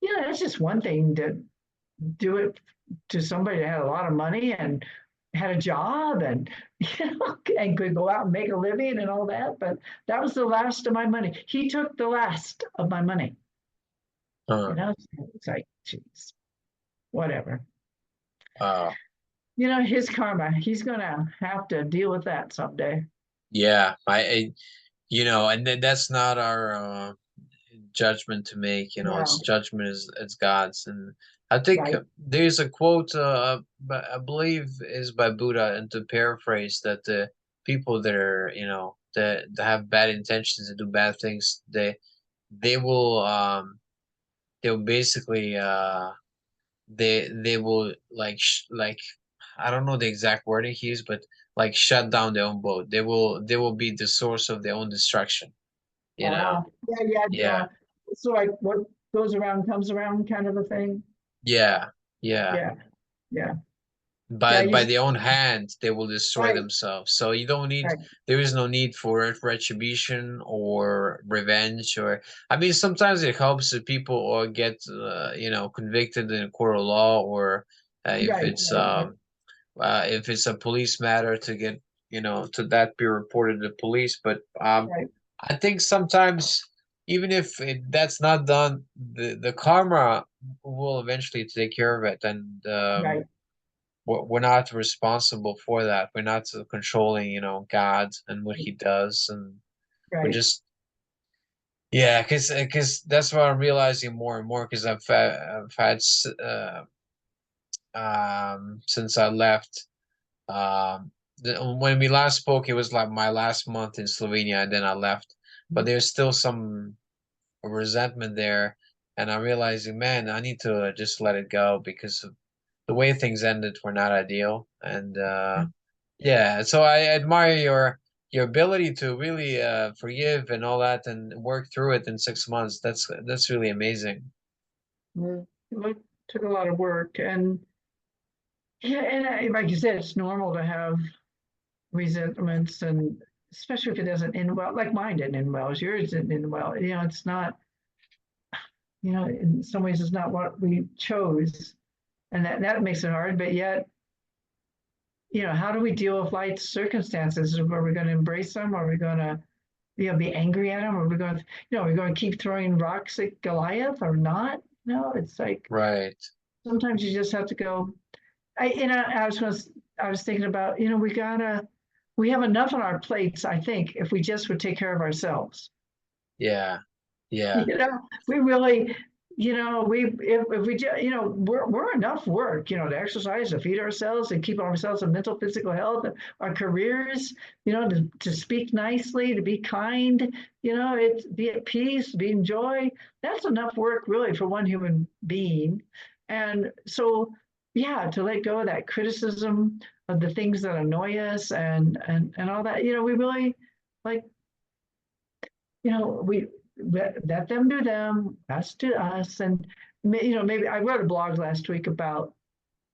that's just one thing to do it to somebody that had a lot of money and had a job and and could go out and make a living and all that. But that was the last of my money. He took the last of my money. It's like, geez, whatever. Uh, His karma. He's gonna have to deal with that someday. yeah. And then that's not our judgment to make. It's No, judgment is God's. And I think right, there's a quote, I believe is by Buddha, and to paraphrase, that the people that are, that have bad intentions and do bad things, they will they'll basically they will like, I don't know the exact wording he used, but like shut down their own boat. They will be the source of their own destruction. You know? yeah. Yeah. So like, what goes around comes around, kind of a thing. Yeah. Yeah. Yeah, yeah, yeah. By their own hand, they will destroy Right, themselves. So you don't need. right, There is no need for retribution or revenge. Or, I mean, sometimes it helps if people or get convicted in a court of law, or right, right, if it's a police matter, to get to that be reported to police. But right, I think sometimes, even if that's not done, the karma will eventually take care of it. And right, we're not responsible for that. We're not controlling, God and what He does, and we're right. just, yeah, because that's what I'm realizing more and more. Because I've had since I left. When we last spoke, it was like my last month in Slovenia, and then I left. But there's still some resentment there, and I'm realizing, man, I need to just let it go, because the way things ended were not ideal. And yeah, so I admire your ability to really forgive and all that, and work through it in 6 months. That's really amazing. Well, it took a lot of work, and yeah, and like you said, it's normal to have resentments, and especially if it doesn't end well. Like mine didn't end well, as yours didn't end well. It's not. In some ways, it's not what we chose, and that makes it hard. But yet, how do we deal with life's circumstances? Are we going to embrace them? Are we going to, be angry at them? Are we going to, are we going to keep throwing rocks at Goliath or not? No, it's like Right. sometimes you just have to go. I was thinking about, we have enough on our plates. I think if we just would take care of ourselves. Yeah. Yeah. We really, if we just, we're enough work, to exercise, to feed ourselves, and keep ourselves in mental, physical health, our careers, to speak nicely, to be kind, be at peace, be in joy. That's enough work, really, for one human being. And so, yeah, to let go of that criticism of the things that annoy us, and all that, we really, like, we let them do them, us do us. And maybe I wrote a blog last week about,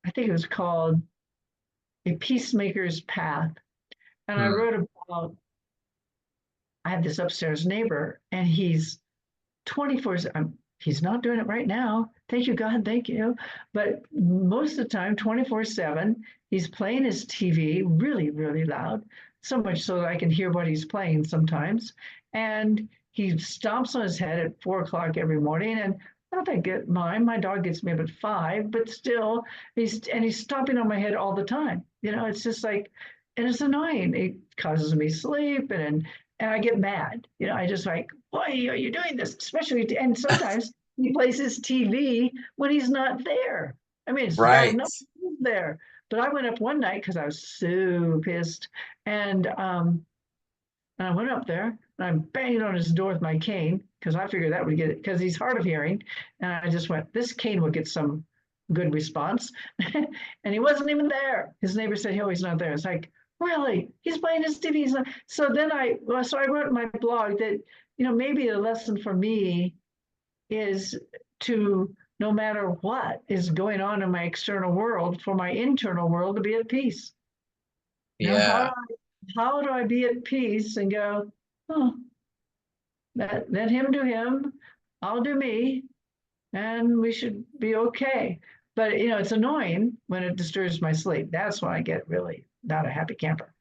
I think it was called A Peacemaker's Path. And I Hmm. wrote about, I have this upstairs neighbor, and he's 24, he's not doing it right now. Thank you, God, thank you. But most of the time, 24/7, he's playing his TV really, really loud, so much so that I can hear what he's playing sometimes. And he stomps on his head at 4 o'clock every morning. And not that I get mine. My dog gets me up at 5, but still, he's stomping on my head all the time. It's just like, and it's annoying. It causes me sleep, and I get mad. I just like, why are you doing this? Especially, and sometimes he plays his TV when he's not there. I mean, it's dark, Right. no one's there. But I went up one night because I was so pissed. And I went up there and I banged on his door with my cane because I figured that would get it because he's hard of hearing. And I just went, this cane will get some good response. And he wasn't even there. His neighbor said, oh, he's not there. It's like, really? He's playing his TV. He's not. So then so I wrote in my blog that, maybe a lesson for me is to, no matter what is going on in my external world, for my internal world to be at peace. Yeah. How do I be at peace and go, oh, let him do him, I'll do me, and we should be okay. But it's annoying when it disturbs my sleep. That's when I get really not a happy camper.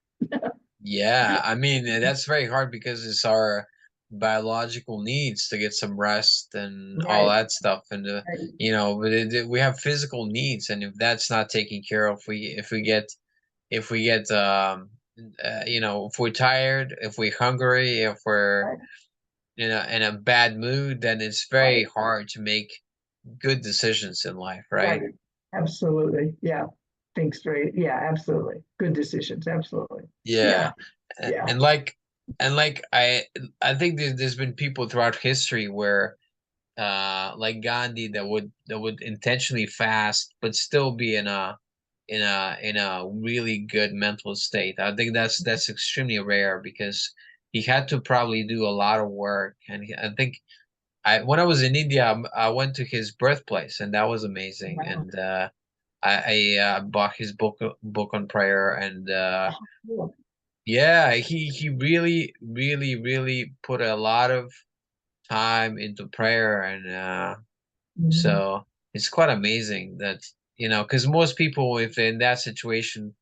Yeah. I mean, that's very hard because it's our biological needs to get some rest and all Right, that stuff. And, right, but we have physical needs. And if that's not taken care of, if we get, if we're tired, if we're hungry, if we're, right, in a bad mood, then it's very right, hard to make good decisions in life, right. right? Absolutely. Yeah. Think straight. Yeah, absolutely. Good decisions. Absolutely. Yeah. Yeah. Yeah. And like I think there's been people throughout history where like Gandhi that would intentionally fast but still be in a really good mental state. I think that's extremely rare because he had to probably do a lot of work. And I think when I was in India, I went to his birthplace, and that was amazing. Wow. And I bought his book on prayer, and Cool. yeah, he really, really, really put a lot of time into prayer. And Mhm. so it's quite amazing that, because most people, if they're in that situation,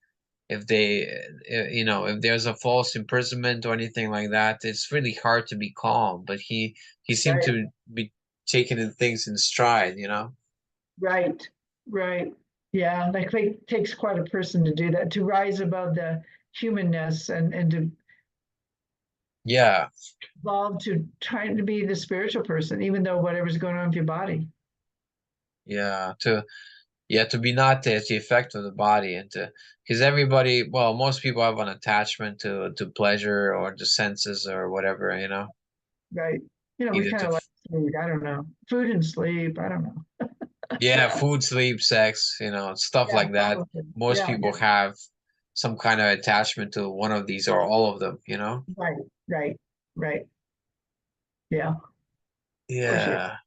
if they, if there's a false imprisonment or anything like that, it's really hard to be calm. But he seemed Right. to be taking the things in stride. Right, right. Yeah, like it takes quite a person to do that, to rise above the humanness and to Yeah, evolve to trying to be the spiritual person, even though whatever's going on with your body. yeah, to be not at the effect of the body, and to, because everybody, well, most people have an attachment to pleasure or the senses or whatever. Right. We Either kind to of like food, I don't know. Food and sleep, I don't know. Yeah, food, sleep, sex, stuff Yeah, like all that. of it. Most Yeah, people have some kind of attachment to one of these or all of them. right, right, right. Yeah, for sure. Yeah.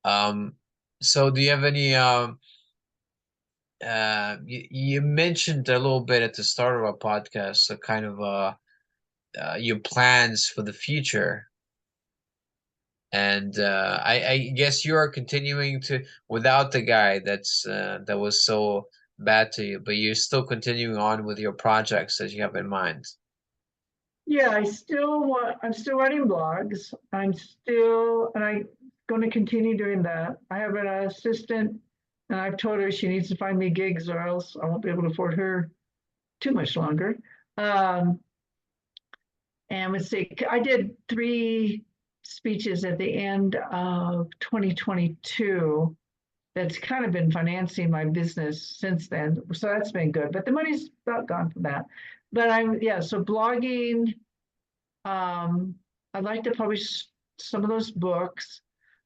Um, so do you have any you mentioned a little bit at the start of our podcast, so kind of your plans for the future. And I guess you are continuing to, without the guy that was so bad to you, but you're still continuing on with your projects that you have in mind. Yeah, I'm still writing blogs. And I'm going to continue doing that. I have an assistant and I've told her she needs to find me gigs or else I won't be able to afford her too much longer. Um, and let's see, I did 3 speeches at the end of 2022. That's kind of been financing my business since then. So that's been good, but the money's about gone from that. But so blogging, I'd like to publish some of those books.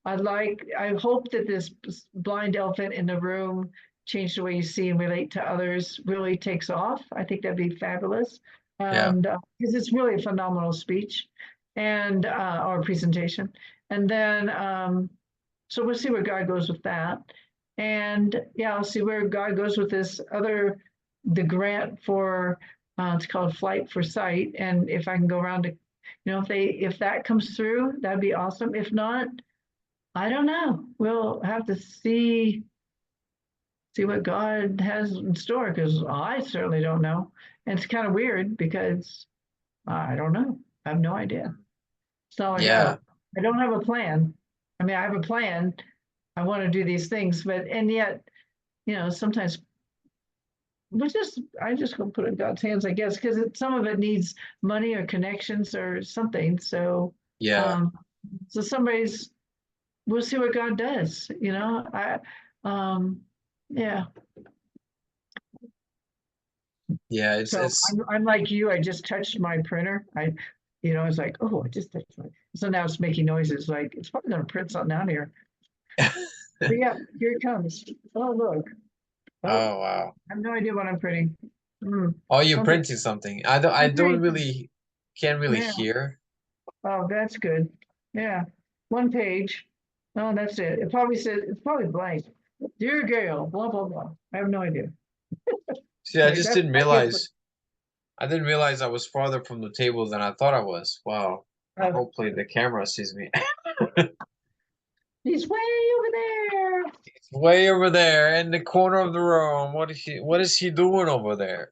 I hope that this blind elephant in the room, change the way you see and relate to others, really takes off. I think that'd be fabulous. Yeah. And because it's really a phenomenal speech and or presentation. And then so we'll see where God goes with that. And yeah, I'll see where God goes with the grant for, it's called Flight for Sight. And if I can go around to, if that comes through, that'd be awesome. If not, I don't know. We'll have to see what God has in store because I certainly don't know. And it's kind of weird because I don't know. I have no idea. So Yeah. I don't have a plan. I mean, I have a plan. I want to do these things, and yet, sometimes I just go put it in God's hands, I guess, because some of it needs money or connections or something. So Yeah. So we'll see what God does, yeah. Yeah, So I'm like you, I just touched my printer. It's like, oh, I just touched my, so now it's making noises like it's probably gonna print something out here. But yeah, here it comes. Oh, look. Oh wow. I have no idea what I'm printing. Oh, you're Something. printing something. I don't really can't really Yeah. hear. Oh, that's good. Yeah. One page. Oh, that's it. It probably says, it's probably blank. Dear Gail, blah, blah, blah. I have no idea. See, I Like just that's, didn't I guess, realize I didn't realize I was farther from the table than I thought I was. Wow. uh, Hopefully the camera sees me. he's way over there. It's way over there in the corner of the room. What is he doing over there?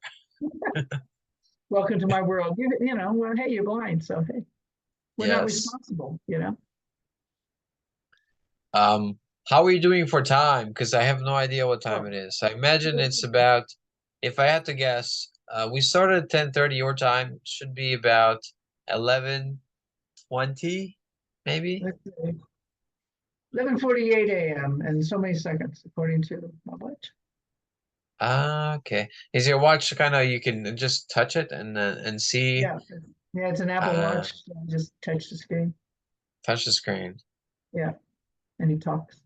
Welcome to my world. Well, hey, you're blind, so hey, we're not Yes. responsible. Um, how are you doing for time? Because I have no idea what time Oh, it is. I imagine it's about, if I had to guess, we started at 10:30 your time. Should be about 11:20, maybe. let's see. 11:48 a.m. and so many seconds, according to my watch. Ah, okay. Is your watch kind of you can just touch it and see Yeah, yeah, it's an Apple uh Watch. So I just touch the screen. touch the screen? Yeah, and he talks.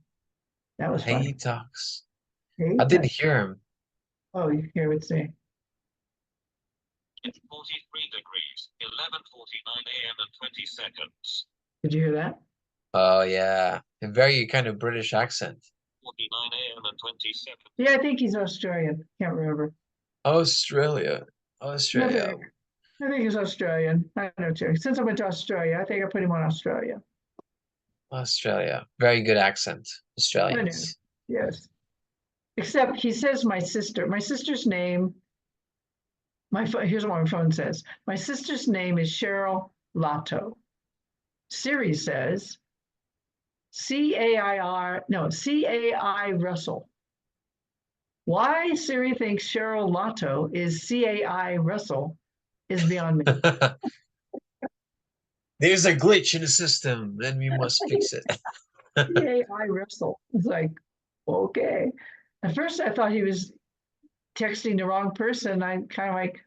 That was Hey, fun. he talks. Hey, I didn't hear him. oh, you hear it say. It's 43 degrees, 11:49 a.m. and 20 seconds. Did you hear that? Oh yeah, a very kind of British accent. 49 a.m. and 20 seconds. Yeah, I think he's Australian. Can't remember. Australia, I Australia, think he's Australian. I know too. Since I went to Australia, I think I put him on Australia. Australia. Very good accent, I know. Australians. Yes. Except he says my sister. My sister's name. Here's what my phone says. My sister's name is Cheryl Lotto. Siri says C-A-I Russell. Why Siri thinks Cheryl Lotto is C-A-I Russell is beyond me. There's a glitch in the system, and we must fix it. C-A-I Russell. It's like, okay. At first I thought he was texting the wrong person. I'm kind of like,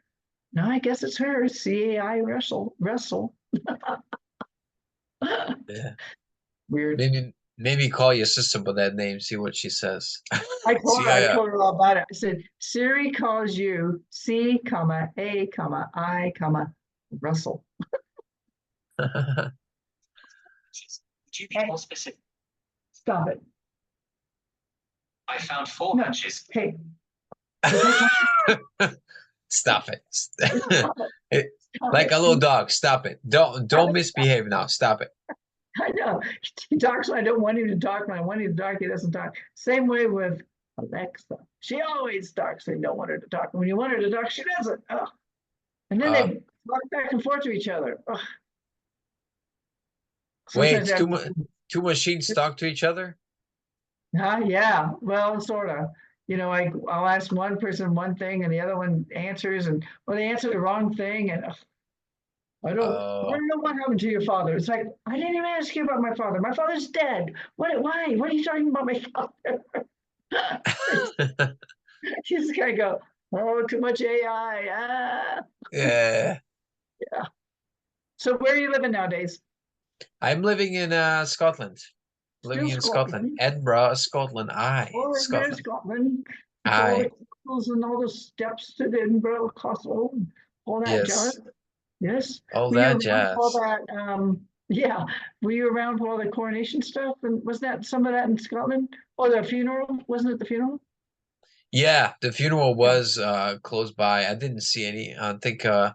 no, I guess it's her. C-A-I Russell. Yeah. Weird. Maybe call your sister by that name, see what she says. I told her, I Yeah. told her all about it. I said, Siri calls you C, comma, A, comma, I, comma, Russell. To be more specific, Stop it. I found 4 No. matches. Hey. Stop it. Stop it. Stop Like it. a little dog. Stop it. Don't misbehave now. Stop it. I know. He talks when I don't want him to talk. When I want him to talk, he doesn't talk. Same way with Alexa. She always talks when you don't want her to talk. When you want her to talk, she doesn't. Ugh. And then they talk back and forth to each other. Ugh. Wait, Sometimes two machines talk to each other? Yeah, well, sort of. I'll ask one person one thing and the other one answers, or they answer the wrong thing, and I don't know what happened to your father. It's like, I didn't even ask you about my father. My father's dead. Why? What are you talking about my father? You just gotta go, oh, too much AI. Yeah. Yeah. So where are you living nowadays? I'm living in Scotland. Living in Scotland. Edinburgh, Scotland. Aye. Oh, Scotland. Scotland. Aye. All the castles and all the steps to the Edinburgh Castle, all that jazz. Yes. All Were you that around jazz. for all that? Yeah. Were you around for all the coronation stuff? And was that some of that in Scotland? Or the funeral? Wasn't it the funeral? Yeah, the funeral was close by. I didn't see any. I think I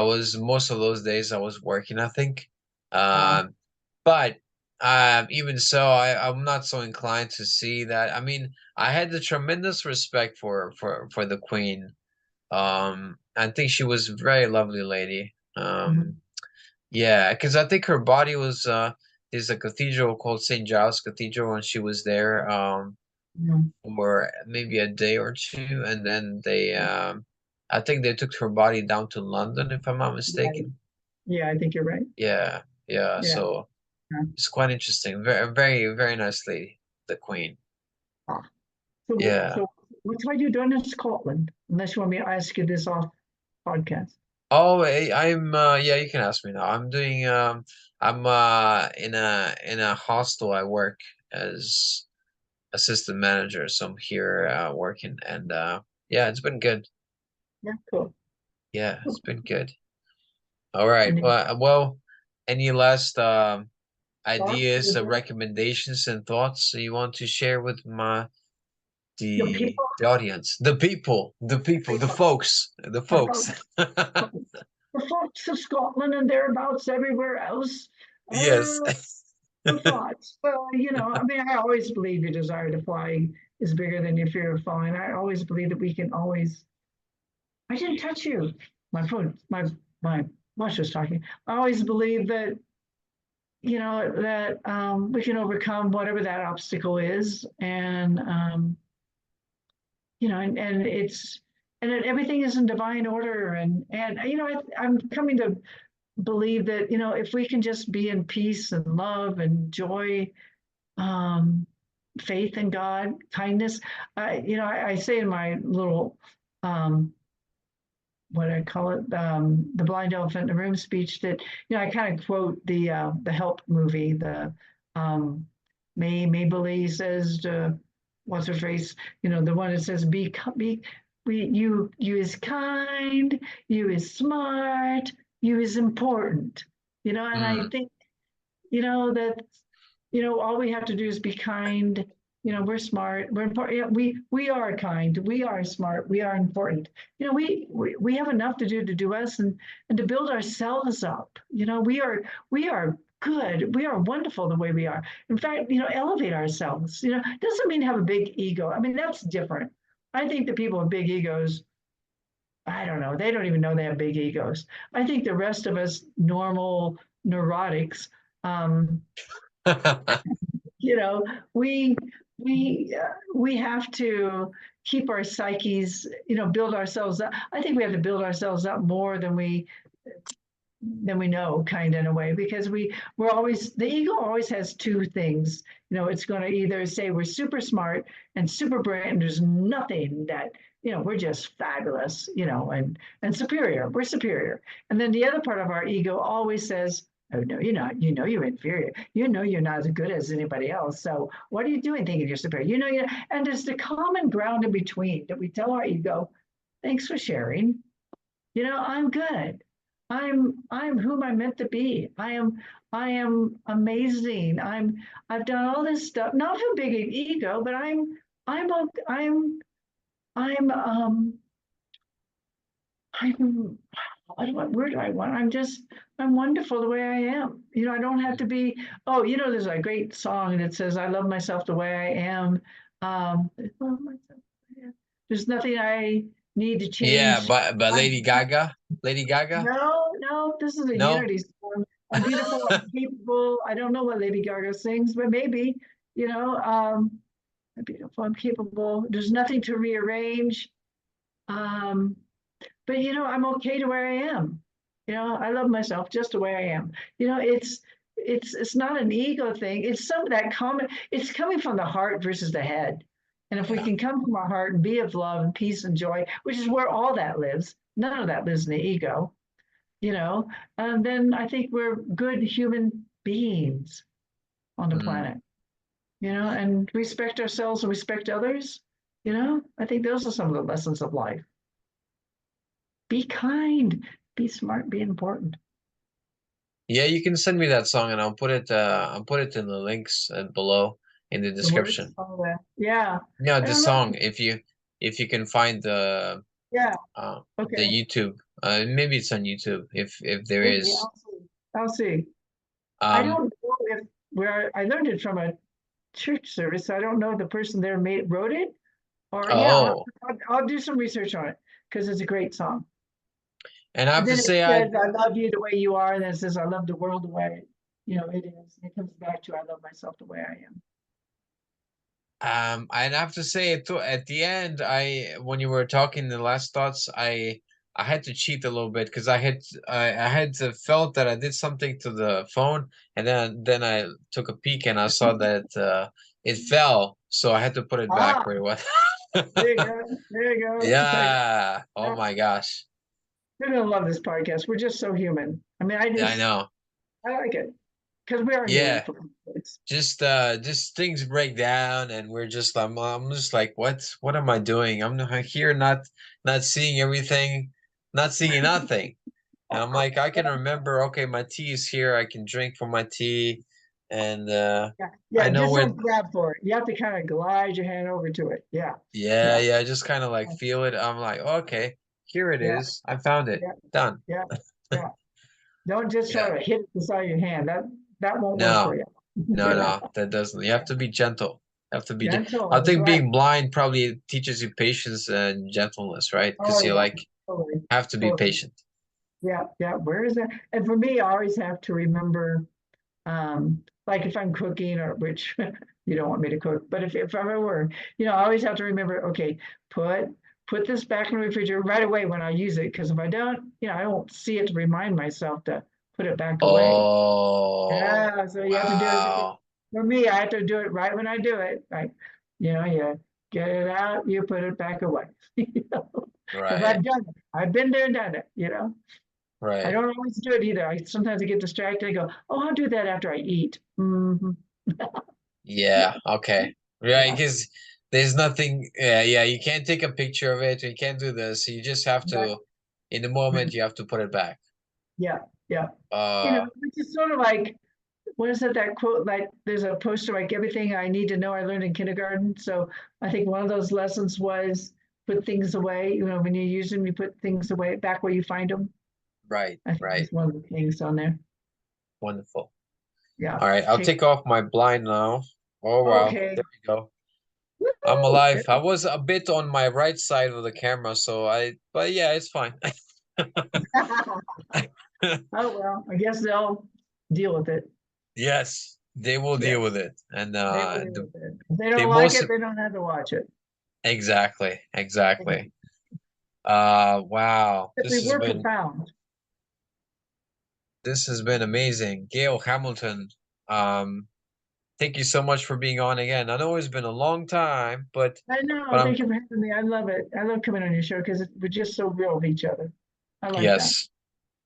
was most of those days I was working, I think. But even so, I'm not so inclined to see that. I mean, I had the tremendous respect for the Queen. I think she was a very lovely lady. Yeah, because I think her body was there's a cathedral called St. Giles Cathedral, and she was there for maybe a day or two, and then they I think they took her body down to London, if I'm not mistaken. Yeah, I think you're right. Yeah, Yeah, Yeah. so Yeah. it's quite interesting. Very, very, very nice lady, the Queen. So, Yeah. so what are you doing in Scotland? Unless you want me to ask you this off podcast. Oh, I'm yeah, you can ask me now. I'm doing I'm in a hostel. I work as assistant manager, so I'm here working, and yeah, it's been good. Yeah, cool. Yeah, it's been good. All right. And Well, any last ideas, thoughts? recommendations, and thoughts you want to share with Your people, the audience, the people, the folks, the the folks? folks, the folks of Scotland and thereabouts everywhere else. Yes. Some thoughts. Well, you know, I mean, I always believe your desire to fly is bigger than your fear of flying. I always believe that we can always. I didn't touch you. My phone, my watch was talking. I always believe that you know that we can overcome whatever that obstacle is, and you know, and it's and everything is in divine order, and you know, I'm coming to believe that you know if we can just be in peace and love and joy, um, faith in God, kindness. You know, I say in my little what I call it, the blind elephant in the room speech that, you know, I kind of quote the Help movie, the um, Maybelline says to, what's her face, you know, the one that says, you is kind, you is smart, you is important, you know, and I Mm. think, you know, that, you know, all we have to do is be kind. You know, we're smart. We're important. Yeah, we are kind. We are smart. We are important. You know, we have enough to do us and to build ourselves up. You know, we are good. We are wonderful the way we are. In fact, you know, elevate ourselves. You know, doesn't mean have a big ego. I mean, that's different. I think the people with big egos, I don't know, they don't even know they have big egos. I think the rest of us normal neurotics, you know, we have to keep our psyches, you know, build ourselves up. I think we have to build ourselves up more than we know, kind of in a way, because we're always, the ego always has two things. You know, it's going to either say we're super smart and super brilliant and there's nothing that, you know, we're just fabulous, you know, and superior, we're superior. And then the other part of our ego always says, oh no, you're not, you know, you're inferior, you know, you're not as good as anybody else, so what are you doing thinking you're superior, you know, and there's the common ground in between that we tell our ego, thanks for sharing, you know, I'm good. I'm whom I'm meant to be. I am amazing. I've done all this stuff, not for big ego, but I'm I'm I'm I'm what word do I want? I'm wonderful the way I am. You know, I don't have to be, oh, you know, there's a great song that says I love myself the way I am. I love myself. Yeah. There's nothing I need to Yeah, change. but Lady Gaga, Lady Gaga? No, this is a No? unity song. I'm beautiful, I'm capable. I don't know what Lady Gaga sings, but maybe, you know, I'm beautiful, I'm capable. There's nothing to rearrange. Um, but you know, I'm okay to where I am. You know, I love myself just the way I am. You know, it's not an ego thing. It's some of that common, it's coming from the heart versus the head. And if we Yeah. can come from our heart and be of love and peace and joy, which is where all that lives, none of that lives in the ego, you know, and then I think we're good human beings on the Mm. planet, you know, and respect ourselves and respect others. You know, I think those are some of the lessons of life. Be kind, be smart, be important. Yeah, you can send me that song and I'll put it in the links below in the The words, description. all that. Yeah. Yeah, I the don't know. song if you can find Yeah. the Okay. YouTube. Maybe it's on YouTube if there Maybe is. I'll see. I'll see. I Um don't know if where I learned it from a church service. I don't know if the person there wrote it or yeah, oh, I'll do some research on it because it's a great song. and I And have to then it say says, I love you the way you are. And then it says, I love the world the way, you know, it is. And it comes back to, I love myself the way I am. I'd have to say at the end, when you were talking the last thoughts, I had to cheat a little bit because I had felt that I did something to the phone, and then I took a peek and I saw that it fell, so I had to put it back Ah, where it was. there you go. There you go. Yeah. Oh Yeah. my gosh. You're gonna love this podcast. We're just so human. I mean, I Yeah, I know. like it because we are human. Yeah. Just things break down and we're just I'm just like what am I doing? I'm here not seeing everything, not seeing nothing. And I'm like, I can remember, okay, my tea is here, I can drink from my tea, and Yeah, I yeah. know Just where. don't grab for it. You have to kind of glide your hand over to it. Yeah, Yeah, yeah, yeah, just kind of like feel it. I'm like, okay, here it yeah, is. I found it. yeah, Done. yeah, yeah. Don't just try Yeah. to hit it beside your hand. That won't work for No, you. no, Yeah, no, that doesn't. You have to be gentle. You have to be gentle. I That's think right. being blind probably teaches you patience and gentleness, right? Oh Because you yeah, like totally, have to be totally. patient. Yeah, yeah. Where is that? And for me, I always have to remember, like if I'm cooking or which you don't want me to cook, but if I were, I always have to remember, okay, put this back in the refrigerator right away when I use it, because if I don't, I don't see it to remind myself to put it back away. Oh, Yeah, so you have to do it. wow. For me, I have to do it right when I do it. Like, you get it out, you put it back away. Because Right, I've done it. I've been there and done it. I right. don't always do it either. Sometimes I get distracted. I go, oh, I'll do that after I eat. Yeah, okay. Right, Yeah, because there's nothing, yeah, you can't take a picture of it, you can't do this. You just have right. to, in the moment, you have to put it back. Yeah, yeah. Uh, It's just sort of like, what is it, that quote? Like, there's a poster like everything I need to know I learned in kindergarten. So I think one of those lessons was put things away. When you use them, you put things away back where you find them. right, I think right. that's one of the things on there. Wonderful. Yeah. All right, I'll Okay. take off my blind now. Oh, wow. Okay. There we go. I'm Woo-hoo! alive. I was a bit on my right side of the camera, but yeah, it's fine. Oh, well, I guess they'll deal with it. Yes, they will Yeah, deal with it. And they will deal with it. If they the don't like most it, they don't have to watch it. exactly, exactly. Wow. But they were profound. This has been amazing. Gail Hamilton, um, thank you so much for being on again. I know it's been a long time, I but know. I'm Thank you for having me. I love it. I love coming on your show because we're just so real with each other. I like that. yes,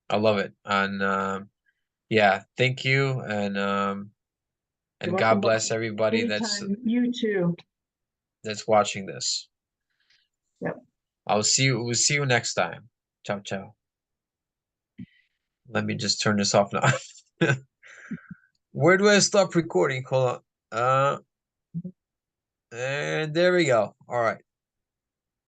I love it. And yeah, thank you You're and God welcome. bless everybody Anytime. You too. that's watching this. Yep. We'll see you next time. Ciao, ciao. Let me just turn this off now. Where do I stop recording? Hold on. And there we go. All right.